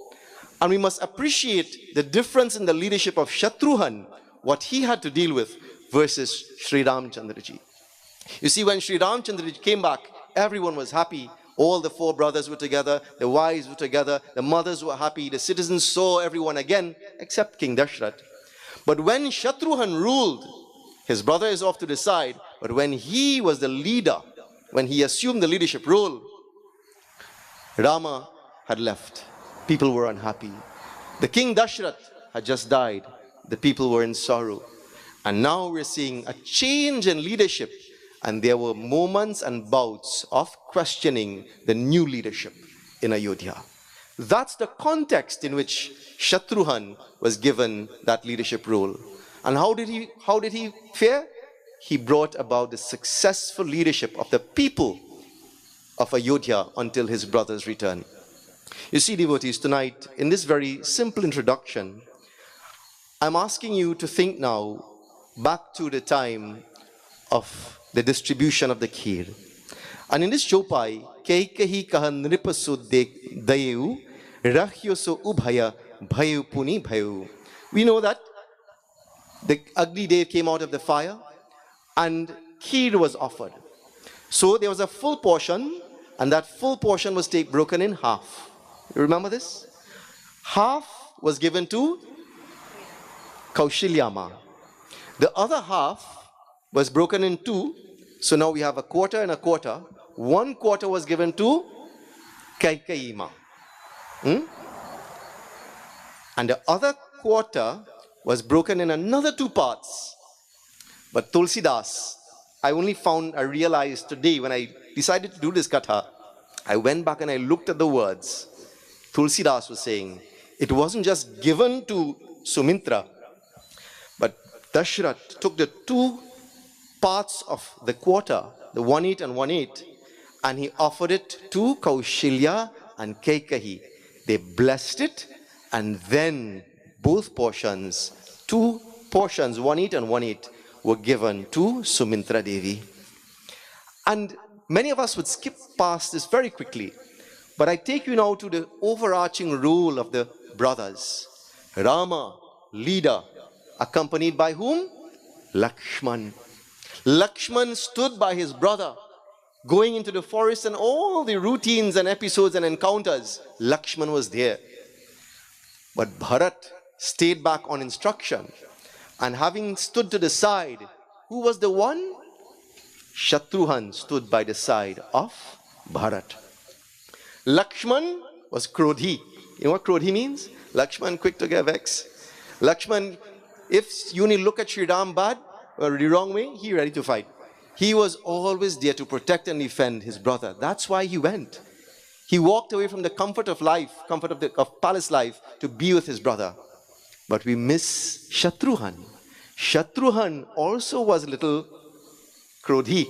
And we must appreciate the difference in the leadership of Shatrughan, what he had to deal with, versus Sri Ramchandraji. You see, when Sri Ramchandraji came back, everyone was happy. All the four brothers were together, the wives were together, the mothers were happy, the citizens saw everyone again, except King Dashrath. But when Shatrughan ruled, his brother is off to the side, but when he was the leader, when he assumed the leadership role, Rama had left. People were unhappy. The King Dashrath had just died. The people were in sorrow. And now we're seeing a change in leadership. And there were moments and bouts of questioning the new leadership in Ayodhya. That's the context in which Shatrughan was given that leadership role. And how did he fare? He brought about the successful leadership of the people of Ayodhya until his brother's return. You see, devotees, tonight, in this very simple introduction, I'm asking you to think now back to the time of the distribution of the kheer. And in this chopai, Kaikahi kahan nripasu dayu, rahyoso ubhaya bhayu puni bhayu. We know that the Agni Dev came out of the fire and kheer was offered. So there was a full portion, and that full portion was broken in half. You remember this? Half was given to Kaushilyama. The other half was broken in two. So now we have a quarter and a quarter. One quarter was given to Kaikeyi. And the other quarter was broken in another two parts. But Tulsidas, I realized today when I decided to do this katha, I went back and I looked at the words. Tulsidas was saying, it wasn't just given to Sumitra, but Dashrath took the two parts of the quarter, the 1/8 and 1/8, and he offered it to Kaushilya and Kaikeyi. They blessed it, and then both portions, two portions, 1/8 and 1/8, were given to Sumitra Devi. And many of us would skip past this very quickly, but I take you now to the overarching role of the brothers. Rama, leader, accompanied by whom? Lakshman. Lakshman stood by his brother, going into the forest, and all the routines and episodes and encounters, Lakshman was there. But Bharat stayed back on instruction, and having stood to the side, who was the one? Shatrughan stood by the side of Bharat. Lakshman was Krodhi. You know what Krodhi means? Lakshman, quick to get vexed. Lakshman, if you need look at Sri Ram bad, or the wrong way, he ready to fight. He was always there to protect and defend his brother. That's why he went. He walked away from the comfort of life, comfort of palace life, to be with his brother. But we miss Shatrughan. Shatrughan also was a little krodhi.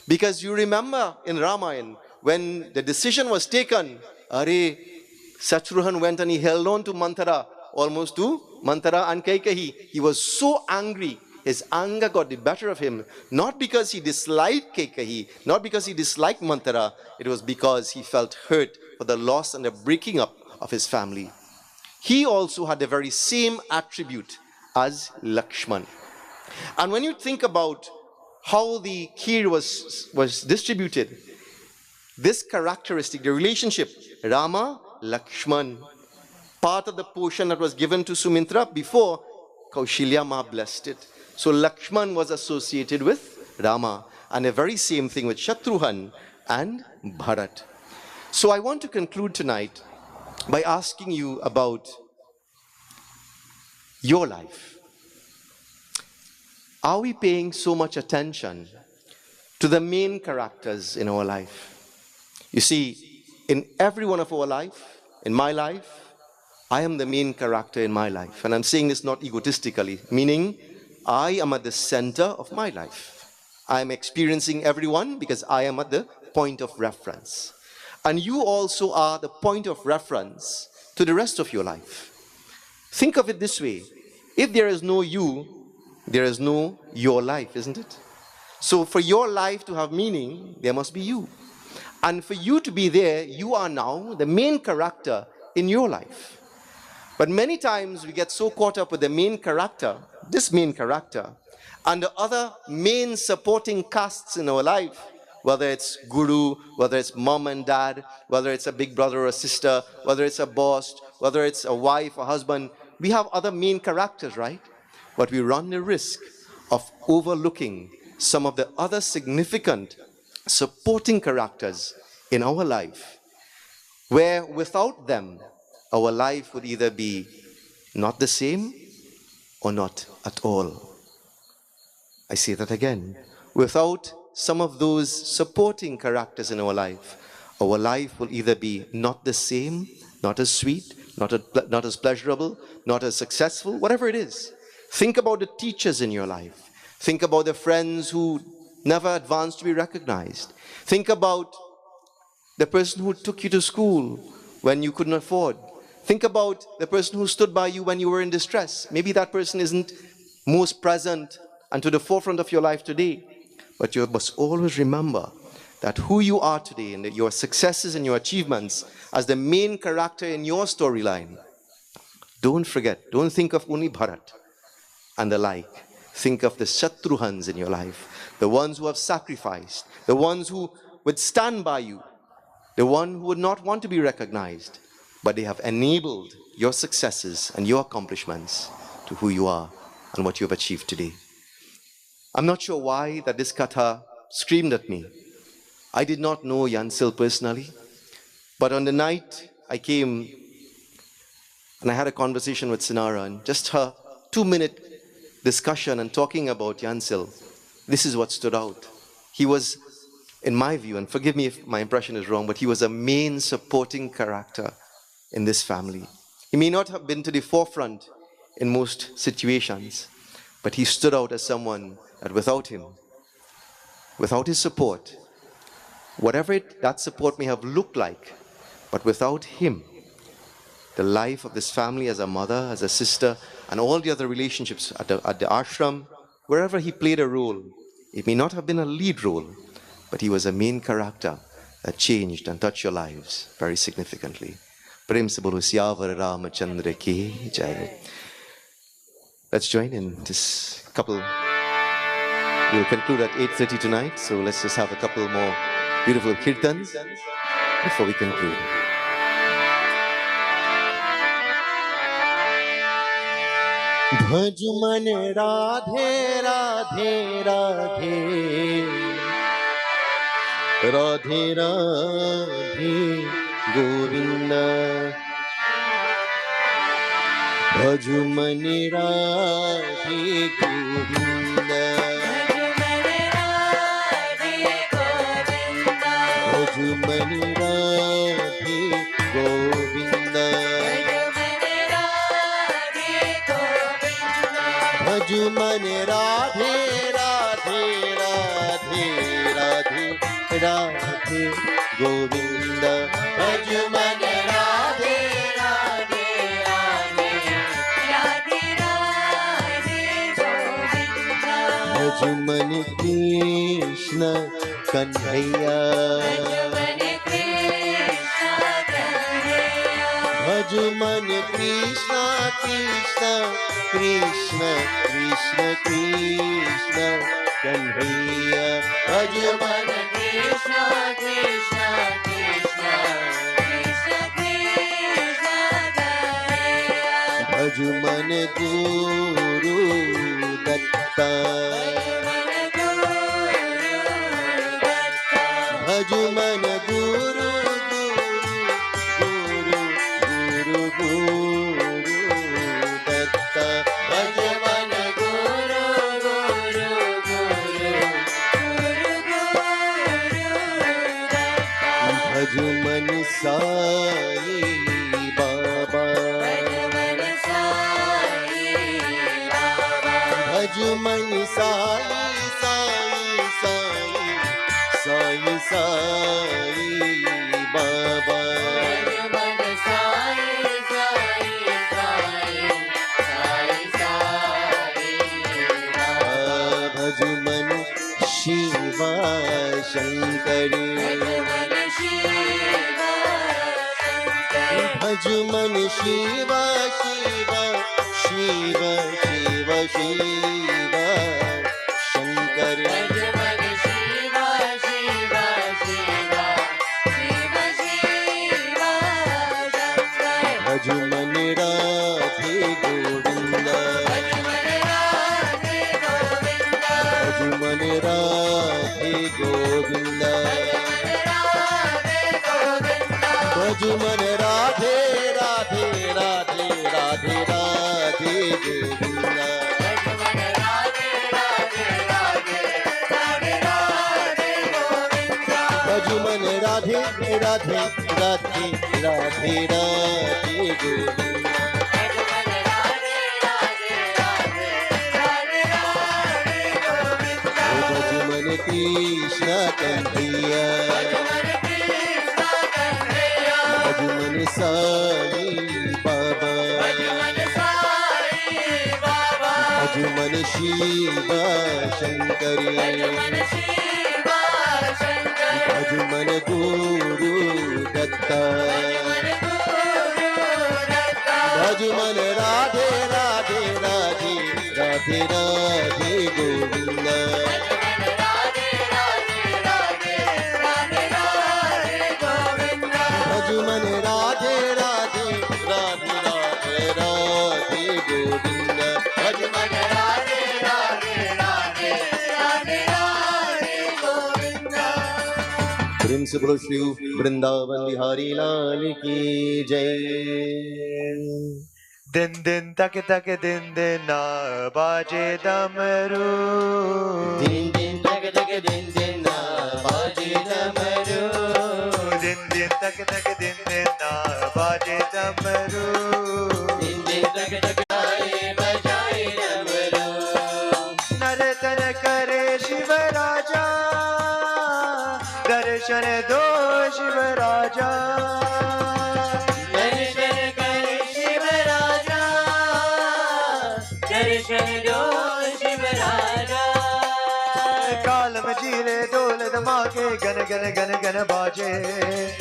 Because you remember in Ramayana, when the decision was taken, Shatrughan went and he held on to Manthara, almost to Manthara and Kaikeyi. He was so angry. His anger got the better of him. Not because he disliked Kaikeyi, not because he disliked Manthara. It was because he felt hurt for the loss and the breaking up of his family. He also had the very same attribute as Lakshman. And when you think about how the kheer was distributed, this characteristic, the relationship, Rama, Lakshman, part of the portion that was given to Sumitra before Kaushilya Ma blessed it. So Lakshman was associated with Rama, and the very same thing with Shatrughan and Bharat. So I want to conclude tonight by asking you about your life. Are we paying so much attention to the main characters in our life? You see, in every one of our life, in my life, I am the main character in my life. And I'm saying this not egotistically, meaning I am at the center of my life. I am experiencing everyone because I am at the point of reference. And you also are the point of reference to the rest of your life. Think of it this way. If there is no you, there is no your life, isn't it? So for your life to have meaning, there must be you. And for you to be there, you are now the main character in your life. But many times we get so caught up with the main character, this main character, and the other main supporting casts in our life, whether it's guru, whether it's mom and dad, whether it's a big brother or a sister, whether it's a boss, whether it's a wife or husband. We have other main characters, right? But we run the risk of overlooking some of the other significant supporting characters in our life, where without them, our life would either be not the same or not at all. I say that again. Without some of those supporting characters in our life will either be not the same, not as sweet, not as pleasurable, not as successful, whatever it is. Think about the teachers in your life. Think about the friends who never advanced to be recognized. Think about the person who took you to school when you couldn't afford. Think about the person who stood by you when you were in distress. Maybe that person isn't most present and to the forefront of your life today. But you must always remember that who you are today and your successes and your achievements as the main character in your storyline. Don't forget, don't think of only Bharat and the like. Think of the Shatrughans in your life, the ones who have sacrificed, the ones who would stand by you, the one who would not want to be recognized, but they have enabled your successes and your accomplishments to who you are and what you have achieved today. I'm not sure why that this katha screamed at me. I did not know Yansil personally, but on the night I came and I had a conversation with Sinara, and just her 2-minute discussion and talking about Yansil, this is what stood out. He was, in my view, and forgive me if my impression is wrong, but he was a main supporting character in this family. He may not have been to the forefront in most situations, but he stood out as someone that without him, without his support, whatever that support may have looked like, but without him, the life of this family as a mother, as a sister, and all the other relationships at the ashram, wherever he played a role, it may not have been a lead role, but he was a main character that changed and touched your lives very significantly. Prem se bolo Siyavar Ramachandra ki jai. Let's join in this couple. We'll conclude at 8:30 tonight, so let's just have a couple more beautiful kirtans before we conclude. भज मन राधे राधे राधे राधे राधे गोविंद भज मन राधे गोविंद भज भजुमन राधे गोविंद भजुमन राधे राधे राधे राधे राधे गोविंद भजुमन राधे राधे भजुमन कृष्ण कन्हैया भजुमन कृष्ण कृष्ण कृष्ण कृष्ण कृष्ण कन्हैया भजुमन कृष्ण कृष्ण कृष्ण भजुमन गुरु दत्ता भजुमन गुरु गुरु गुरु गुरु दत्ता भजुमन गुरु गुरु गुरु भजुमन साई बाबा भजुमन साई साई साई साई साई बाबा भजुमन शिवा शंकरी भजुमन शिवा शिवा शिवा शिवा शिवा शंकर भजुमन राधे गोविंद भजुमन राधे गोविंद भजुमन राधे राधे राधे राधे राधे गोविंद भजुमन राधे राधे राधे राधे राधे गोविंद भजुमन कृष्ण कन्हैया भजुमन साई बाबा भजुमन शिवा शंकरी भजुमन गुरु दत्ता भजुमन राधे राधे राधे राधे राधे गोविंद भजुमन राधे राधे राधे राधे राधे गोविंद भजुमन राधे राधे राधे राधे राधे गोविंद। प्रेम से बोलो श्री वृंदावन बिहारी लाल की जय। दिन दिन तक तक दिन दिन ना बाजे डमरू दिन दिन तक तक दिन दिन ना बाजे डमरू दिन दिन तक तक दिन दिन ना बाजे डमरू दिन दिन तक तक बजाए डमरू नर्तन करे शिव राजा दर्शन दो शिव राजा दर्शन करे शिव राजा दर्शन दो शिव राजा काल मजीरे डोल धमाके गन गन गन गन बाजे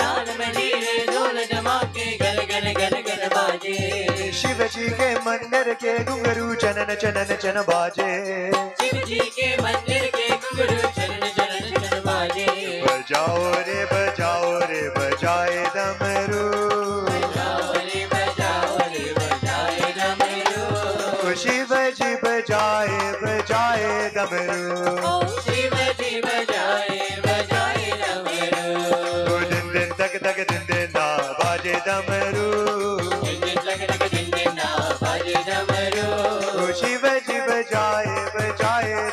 ताल मंजीरे ढोल धमाके गन गन गन गन बाजे शिव जी के मंदिर के घुंघरू चनन चनन चन बाजे शिव जी के मंदिर के घुंघरू चरण चरण चरण बाजे बजाओ रे बजाए डमरू बजाए डमरू शिव जी बजाए डमरू शिव जी बजाए डमरू दिन दिन तक तक दिन दिन ना बाजे डमरू दिन दिन तक तक दिन दिन ना बाजे डमरू शिव जी बजाए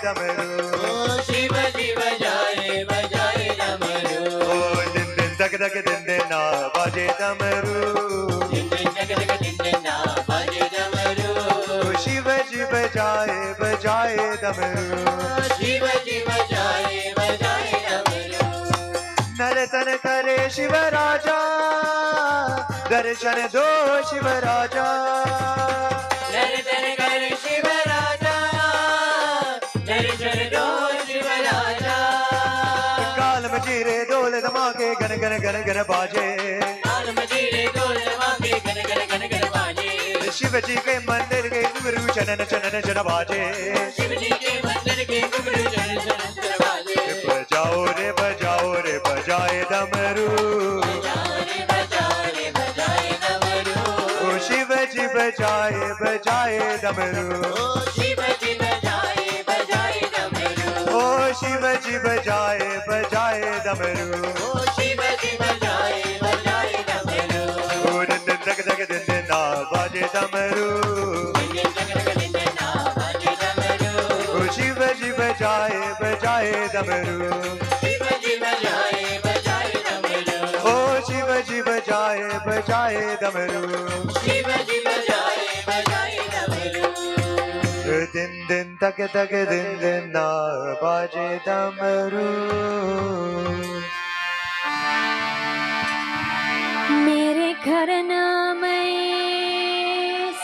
डमरू शिव जी बजाए डमरू दिन दिन दिन ना बाजे डमरू दिन दिन जग जग दिन दिन ना बाजे डमरू शिव जी बजाए बजाए डमरू शिव जी बजाए बजाए डमरू नर्तन करे शिव राजा दर्शन दो शिव राजा नर्तन कर शिव राजा दर्शन दो शिव राजा काल मजीरे डोल धमाके गन गन गन गन बाजे काल मजीरे ढोल धमाके गन गन गन गन बाजे शिव जी के मंदिर के घुंघरू चनन चनन चन बाजे शिव जी के मंदिर के घुंघरू चरण चरण चरण बाजे बजाओ रे बजाए डमरू बजाओ रे बजाए डमरू ओ शिव जी बजाए बजाए डमरू शिव जी बजाए बजाए डमरू ओ शिव जी बजाए बजाए डमरू शिव जी बजाए बजाए डमरू ओ दिन दिन तक तक दिन दिन ना बाजे डमरू दिन दिन जग जग दिन दिन ना बाजे डमरू ओ शिव जी बजाए बजाए डमरू शिव जी बजाए बजाए डमरू ओ शिव जी बजाए बजाए डमरू शिव जी बजाए बजाए डमरू दिन दिन तक दिन दिन ना बाजे डमरू मेरे घर नाम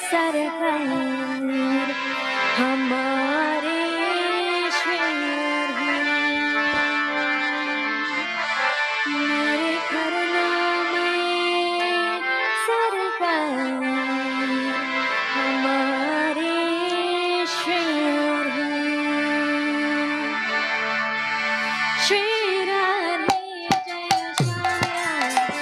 सरकार हमारे ईश्वर हैं। मेरे घर नाम सरकार हमारे ईश्वर हैं। श्री राधे जय श्याम राधे।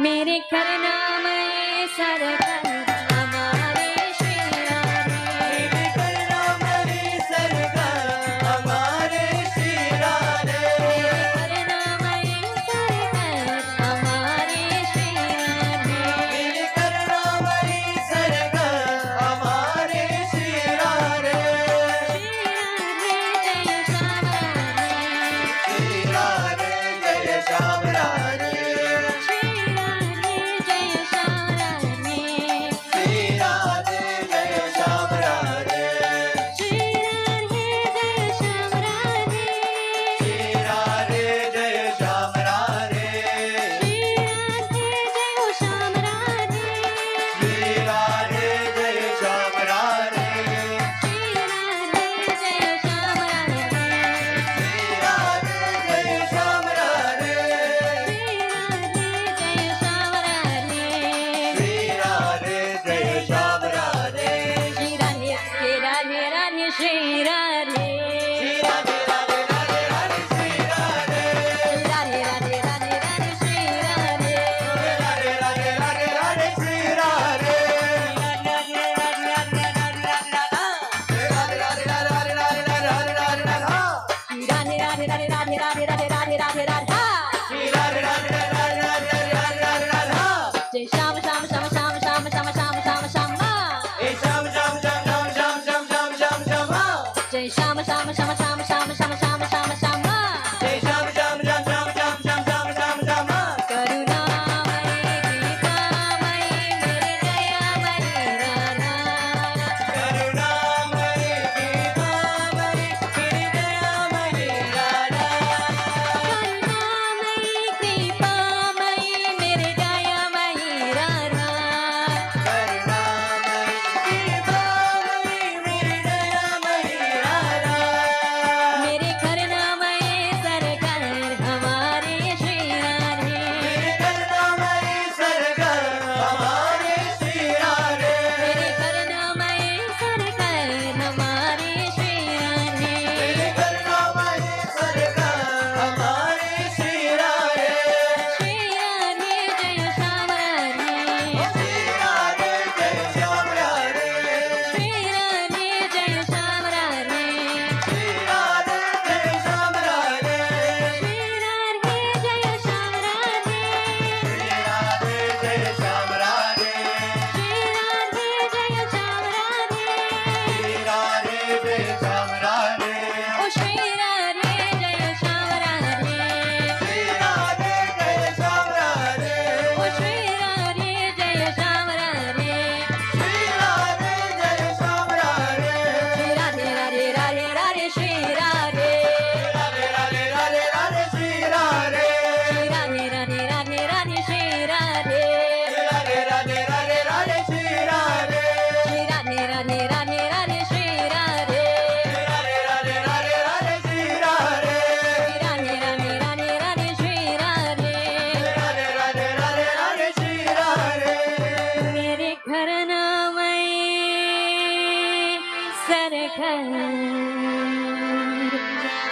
मेरे घर नाम सरकार हमारे श्री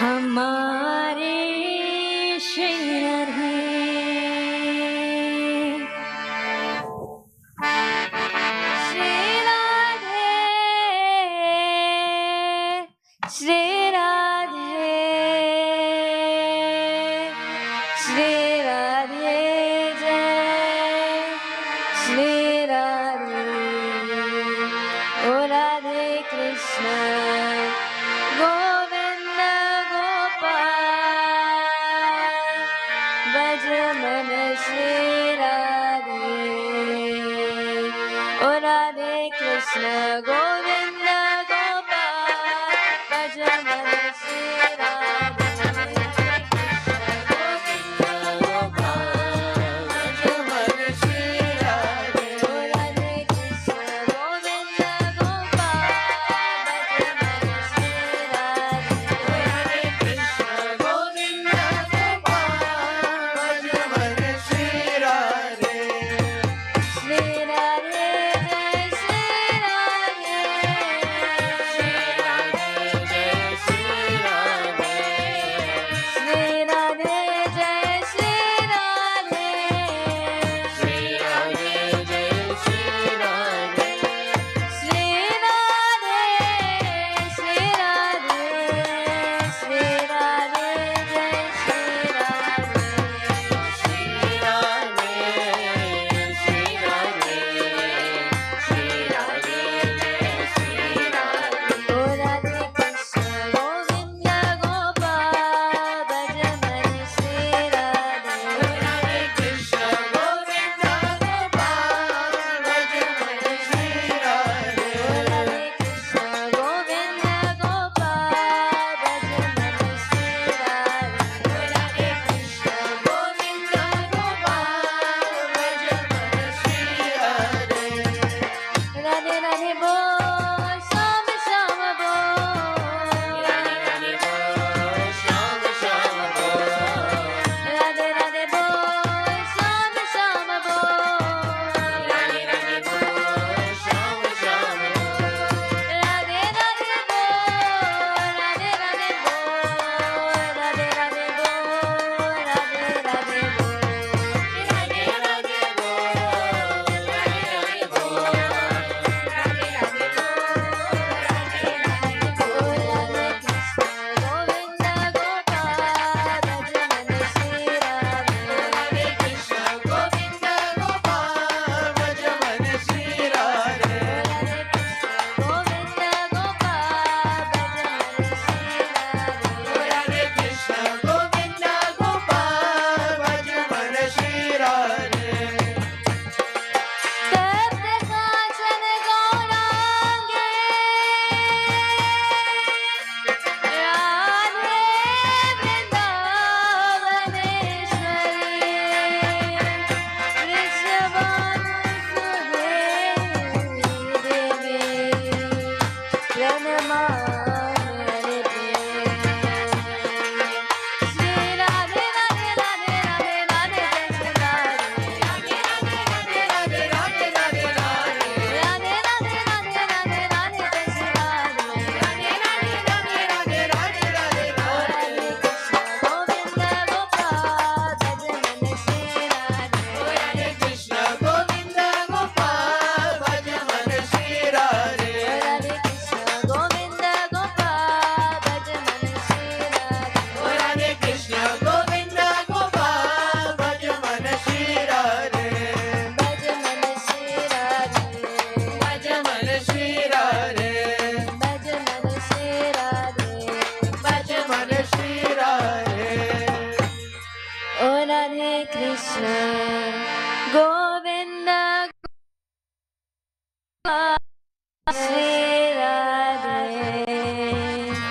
हमारे श्री राधे श्री राधे श्री राधे श्री राधे जय श्री राधे ओ राधे कृष्ण गोविंद गोपाल भज मन श्री राधे ओ राधे कृष्ण गोविंद गोपाल भज मन श्री राधे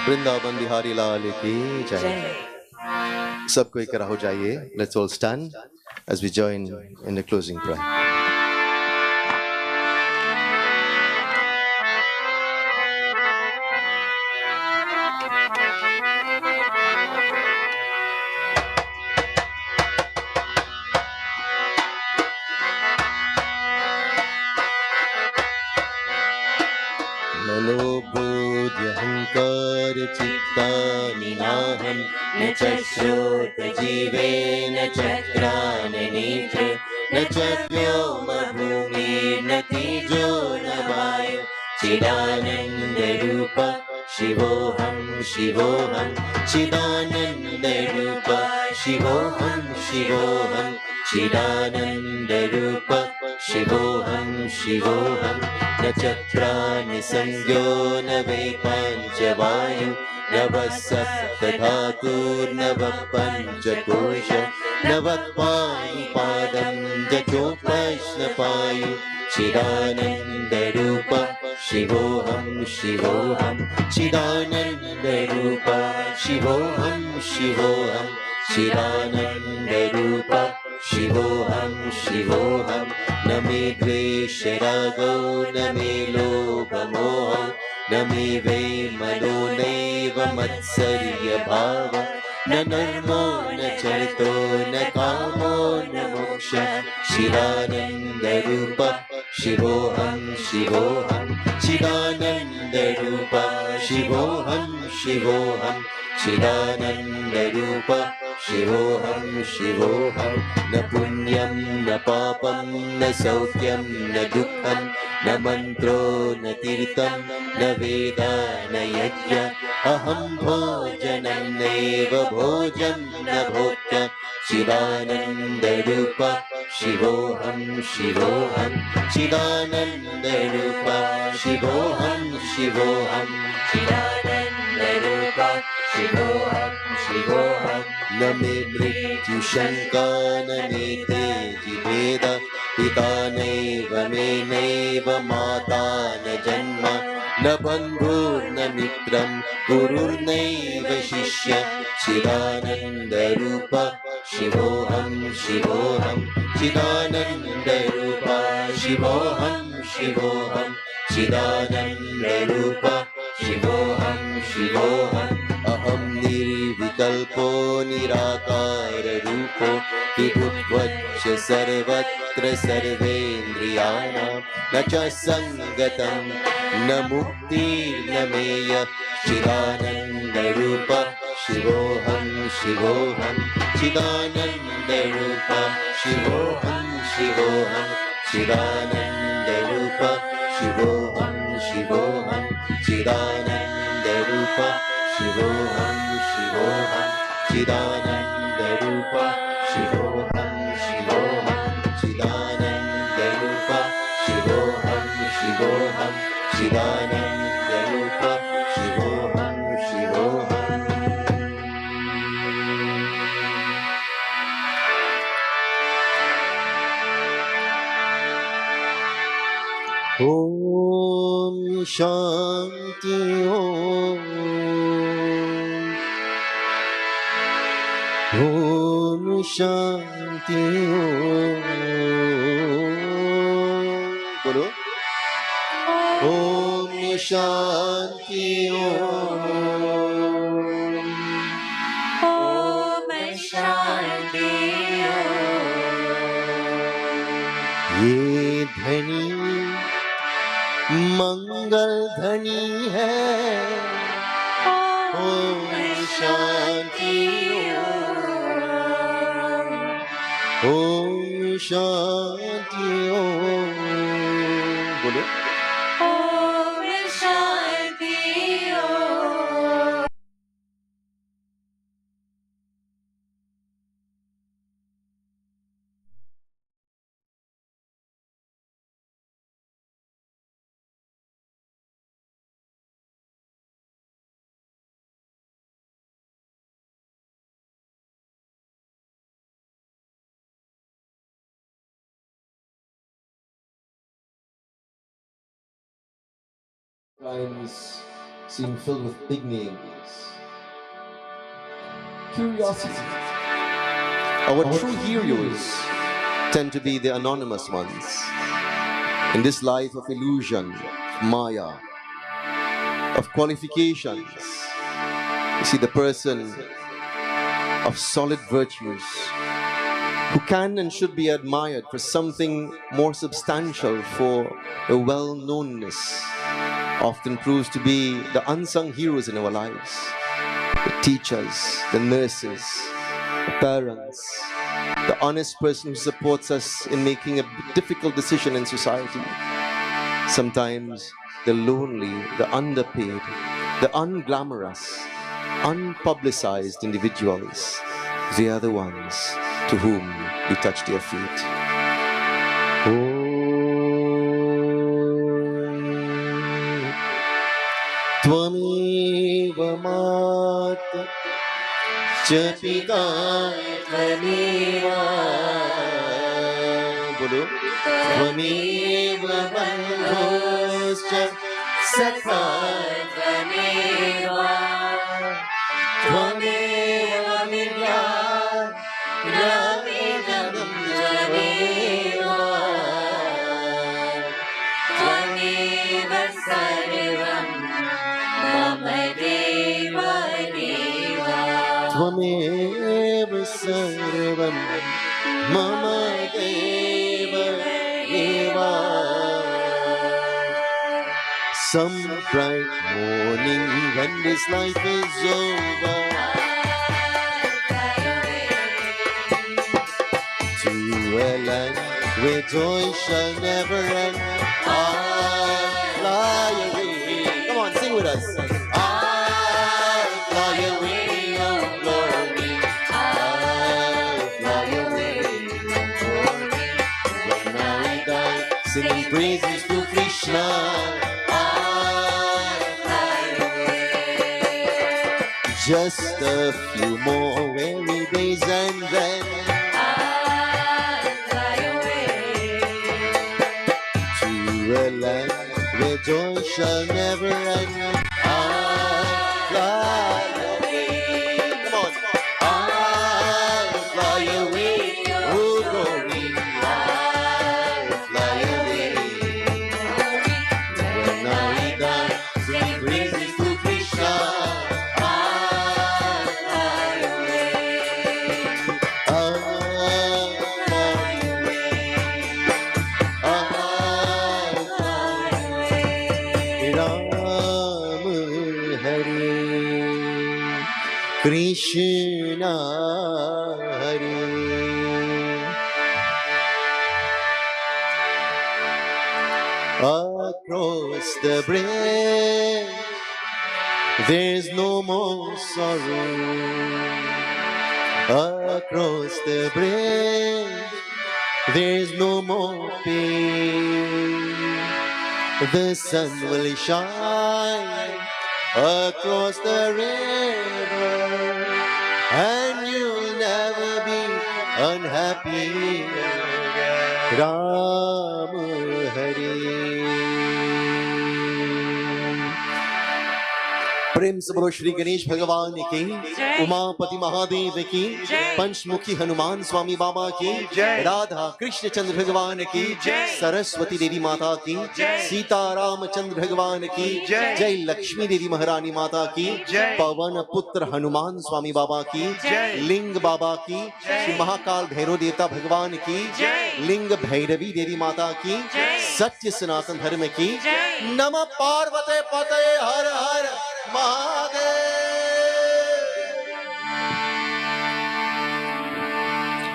वृंदावन बिहारी लाल की जय। सबको इकट्ठा हो जाइए। Let's all stand as we join in the closing prayer. बोध्यहङ्कार चित्तानि नाहं न च श्रोत्रजीवेन चक्राननेत्रे न च व्योमभूमिर्न तेजो न वायु चिदानन्दरूप शिवोऽहं शिवोऽहं चिदानन्दरूप शिवोऽहं शिवोऽहं चिदानन्दरूप शिवोऽहं शिवोऽहं न च प्राणसंज्ञो न वै पाञ्चवायु न वः सप्तधातुर्न वः पञ्चकोश न वः पाणिपादं जचोपश्नपायु चिदानन्दरूप शिवोऽहं शिवोऽहं चिदानन्दरूप शिवोऽहं शिवोऽहं चिदानन्दरूप शिवोऽहं शिवोऽहं न मे द्वेषरागो न मे लोभमोहौ न मे वै मनो नैव मत्सर्यभाव न नर्मो न चरितो न कामो न मोक्षः चिदानन्दरूप शिवोऽहं शिवोऽहं चिदानन्दरूप शिवोऽहं शिवोऽहं चिदानन्दरूप शिवोऽहं शिवोऽहं न पुण्यं न पापं न सौख्यं न दुःखं न मन्त्रो न तीर्थं न वेदा न यज्ञ अहं भोजनं नैव भोजं न भोक्त्य चिदानन्दरूप शिवोऽहं शिवोऽहं चिदानन्दरूप शिवोऽहं शिवोऽहं चिदानन्दरूप शिवोऽहं शिवोऽहं न मे मृत्युशङ्का न मे तेजिभेद पिता नैव मे नैव माता न जन्म न बन्धुर्न मित्रं गुरुर्नैव शिष्य चिदानन्दरूप शिवोऽहं शिवोऽहं चिदानन्दरूप शिवोऽहं शिवोऽहं चिदानन्दरूप शिवोऽहं शिवोऽहम् अहं निर्विकल्पो निराकाररूपो विभुत्वच्च सर्वत्र सर्वेन्द्रियाणां न च सङ्गतं न मुक्तिर्न मेय चिदानन्दरूप शिवोऽहं शिवोऽहं चिदानन्दरूप शिवोऽहं शिवोऽहं चिदानन्दरूप शिवोऽहं शिवोऽहं चिदानन्दरूप शिवोऽहं शिवोऽहं चिदानन्दरूप शिवोऽहं शिवोऽहं चिदानन्दरूप शिवोऽहं शिवोऽहं चिदानन्दरूप शिवोऽहं शिवोऽहम् ॐ शान्ति ॐ शान्ति बोलो ॐ शान्ति ॐ शान्ति ये धनी मंगल धनी है ओम शांति ओम शांति ओम बोलो ॐ शान्ति Lines seem filled with big names. Curiosity. Our true heroes tend to be the anonymous ones. In this life of illusion, maya, of qualifications, you see the person of solid virtues who can and should be admired for something more substantial, for a well-knownness, often proves to be the unsung heroes in our lives. The teachers, the nurses, the parents, the honest person who supports us in making a difficult decision in society. Sometimes the lonely, the underpaid, the unglamorous, unpublicized individuals, they are the ones to whom we touch their feet. Tvameva Mata Chapika Tvameva Bolo Tvameva Bandhoscha Sakha Tvameva Tvameva Vidya Ravidam Tvameva Tvameva Sarvam Mama Deva Deva Tvameva Sarvam Mama Deva Deva. Some bright morning when this life is over, to a land where joy shall never end, I'll fly away. Come on, sing with us. I'll fly away, oh glory. I'll fly away, oh glory. When I die, singing praises to Krishna. Just a few more weary days and then I'll fly away to a land where joy shall never end. I'll fly away. Come on. I'll fly away. Oh glory. I'll fly away. When I die, sing praises to Krishna. Krishna Hare. Across the bridge, there's no more sorrow. Across the bridge, there's no more pain. The sun will shine across the river, and you'll never be unhappy. Ram Hare. प्रेम से बोलो श्री गणेश भगवान की, उमापति महादेव की, पंचमुखी हनुमान स्वामी बाबा की, राधा कृष्ण चंद्र भगवान की, सरस्वती देवी माता की, सीता रामचंद्र भगवान की, जय लक्ष्मी देवी महारानी माता की, पवन पुत्र हनुमान स्वामी बाबा की, लिंग बाबा की, श्री महाकाल भैरव देवता भगवान की, लिंग भैरवी देवी माता की, सत्य सनातन धर्म की, नमः पार्वते पते हर हर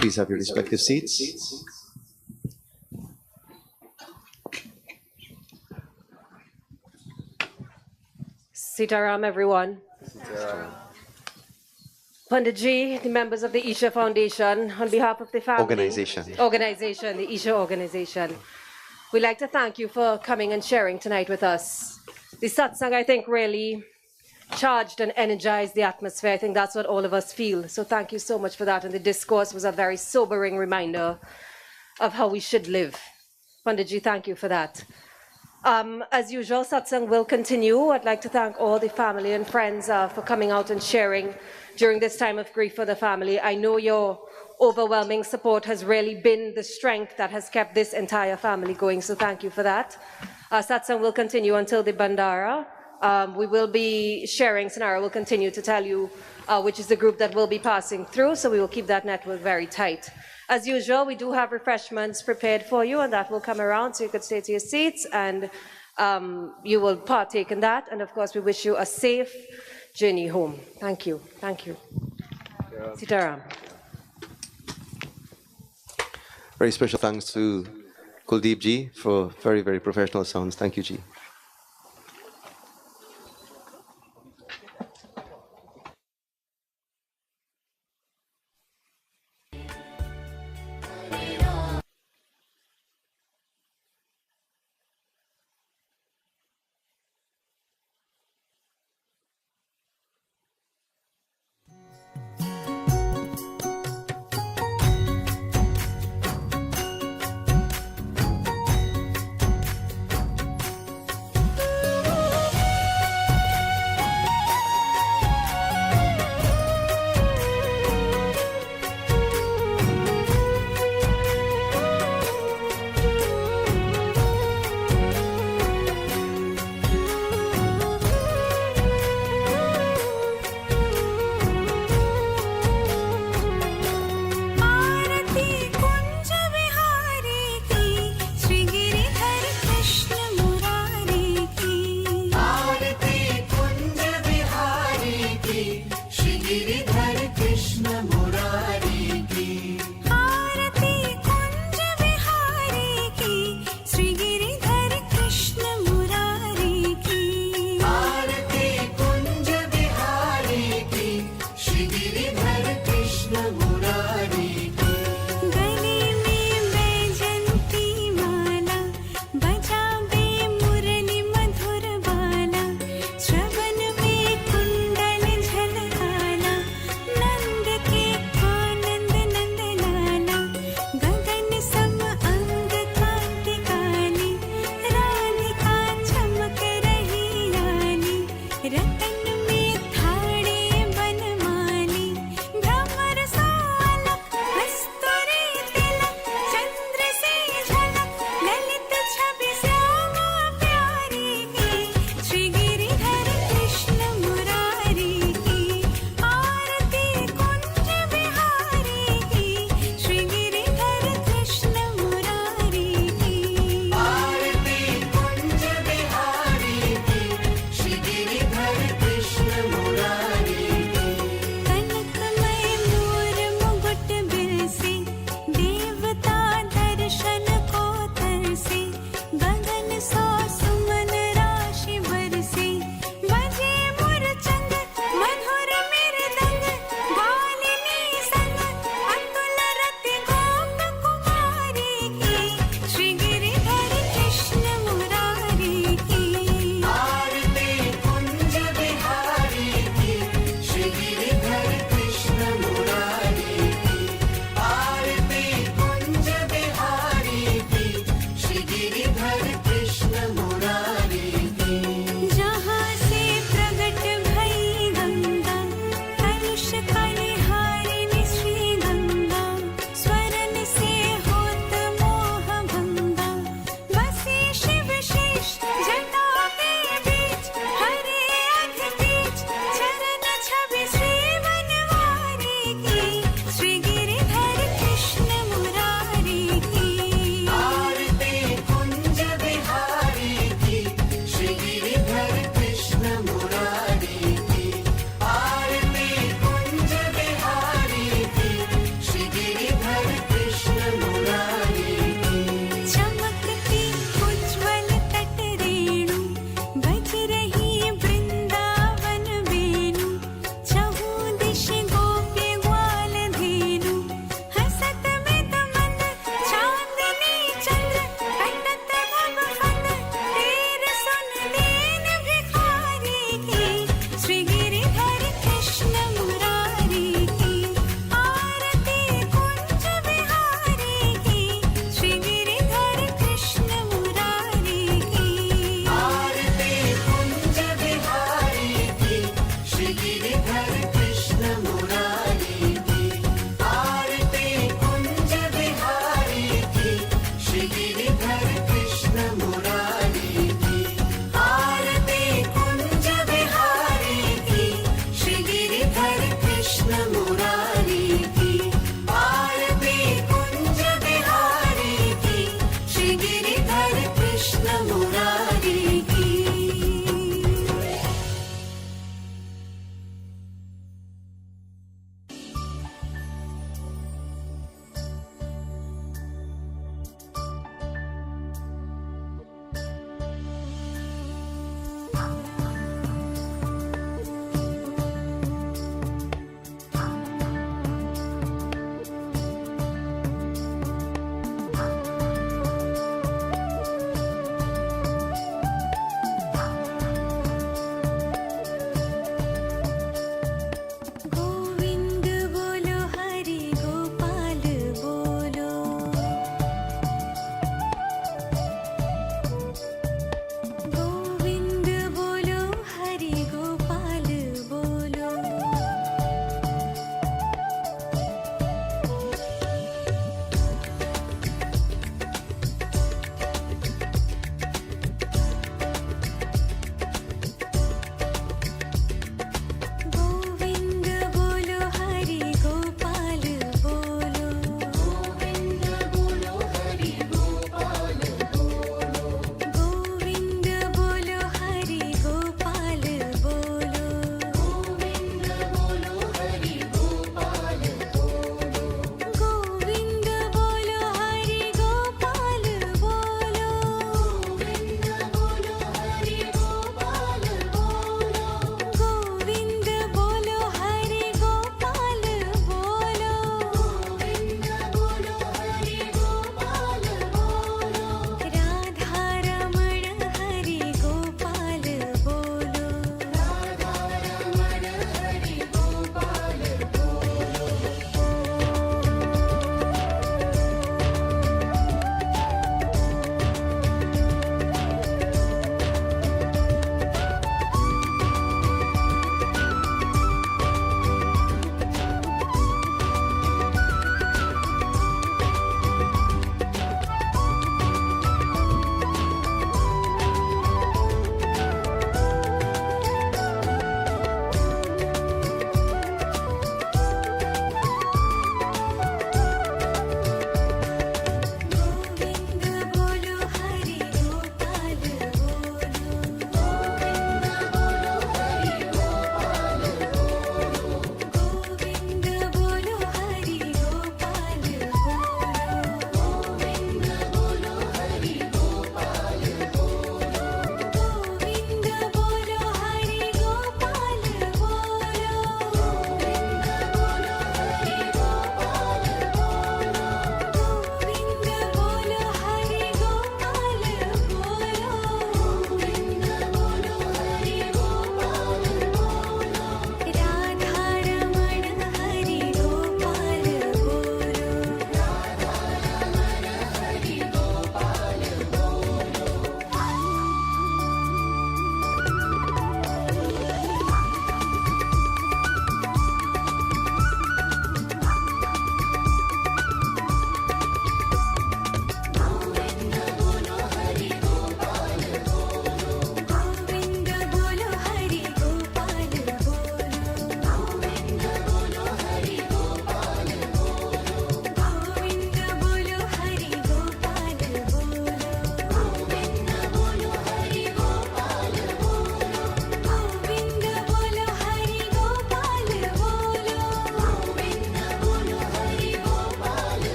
Please have your respective seats. Seeram, everyone. Panditji, the members of the Isha Foundation, on behalf of the family... Organization, the Isha organization. We'd like to thank you for coming and sharing tonight with us. The Satsang, I think, really charged and energized the atmosphere. I think that's what all of us feel. So thank you so much for that. And the discourse was a very sobering reminder of how we should live. Panditji, thank you for that. As usual, Satsang will continue. I'd like to thank all the family and friends for coming out and sharing during this time of grief for the family. I know your overwhelming support has really been the strength that has kept this entire family going. So thank you for that. Satsang will continue until the Bandara. We will be sharing, Sonara will continue to tell you which is the group that will be passing through, so we will keep that network very tight. As usual, we do have refreshments prepared for you, and that will come around, so you could stay to your seats, and you will partake in that. And of course, we wish you a safe journey home. Thank you. Thank you. Seeram. Very special thanks to Kuldeep ji for very, very professional sounds. Thank you, ji.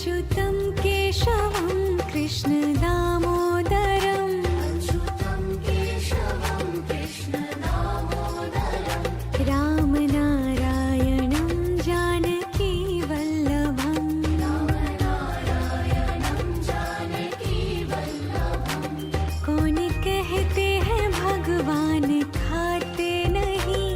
अच्युतं केशवं कृष्ण दामोदरम् रामनारायणं जानकी वल्लभम् कौन कहते हैं भगवान खाते नहीं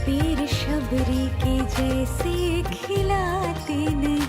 वीर शबरी के जैसे खिलाते नहीं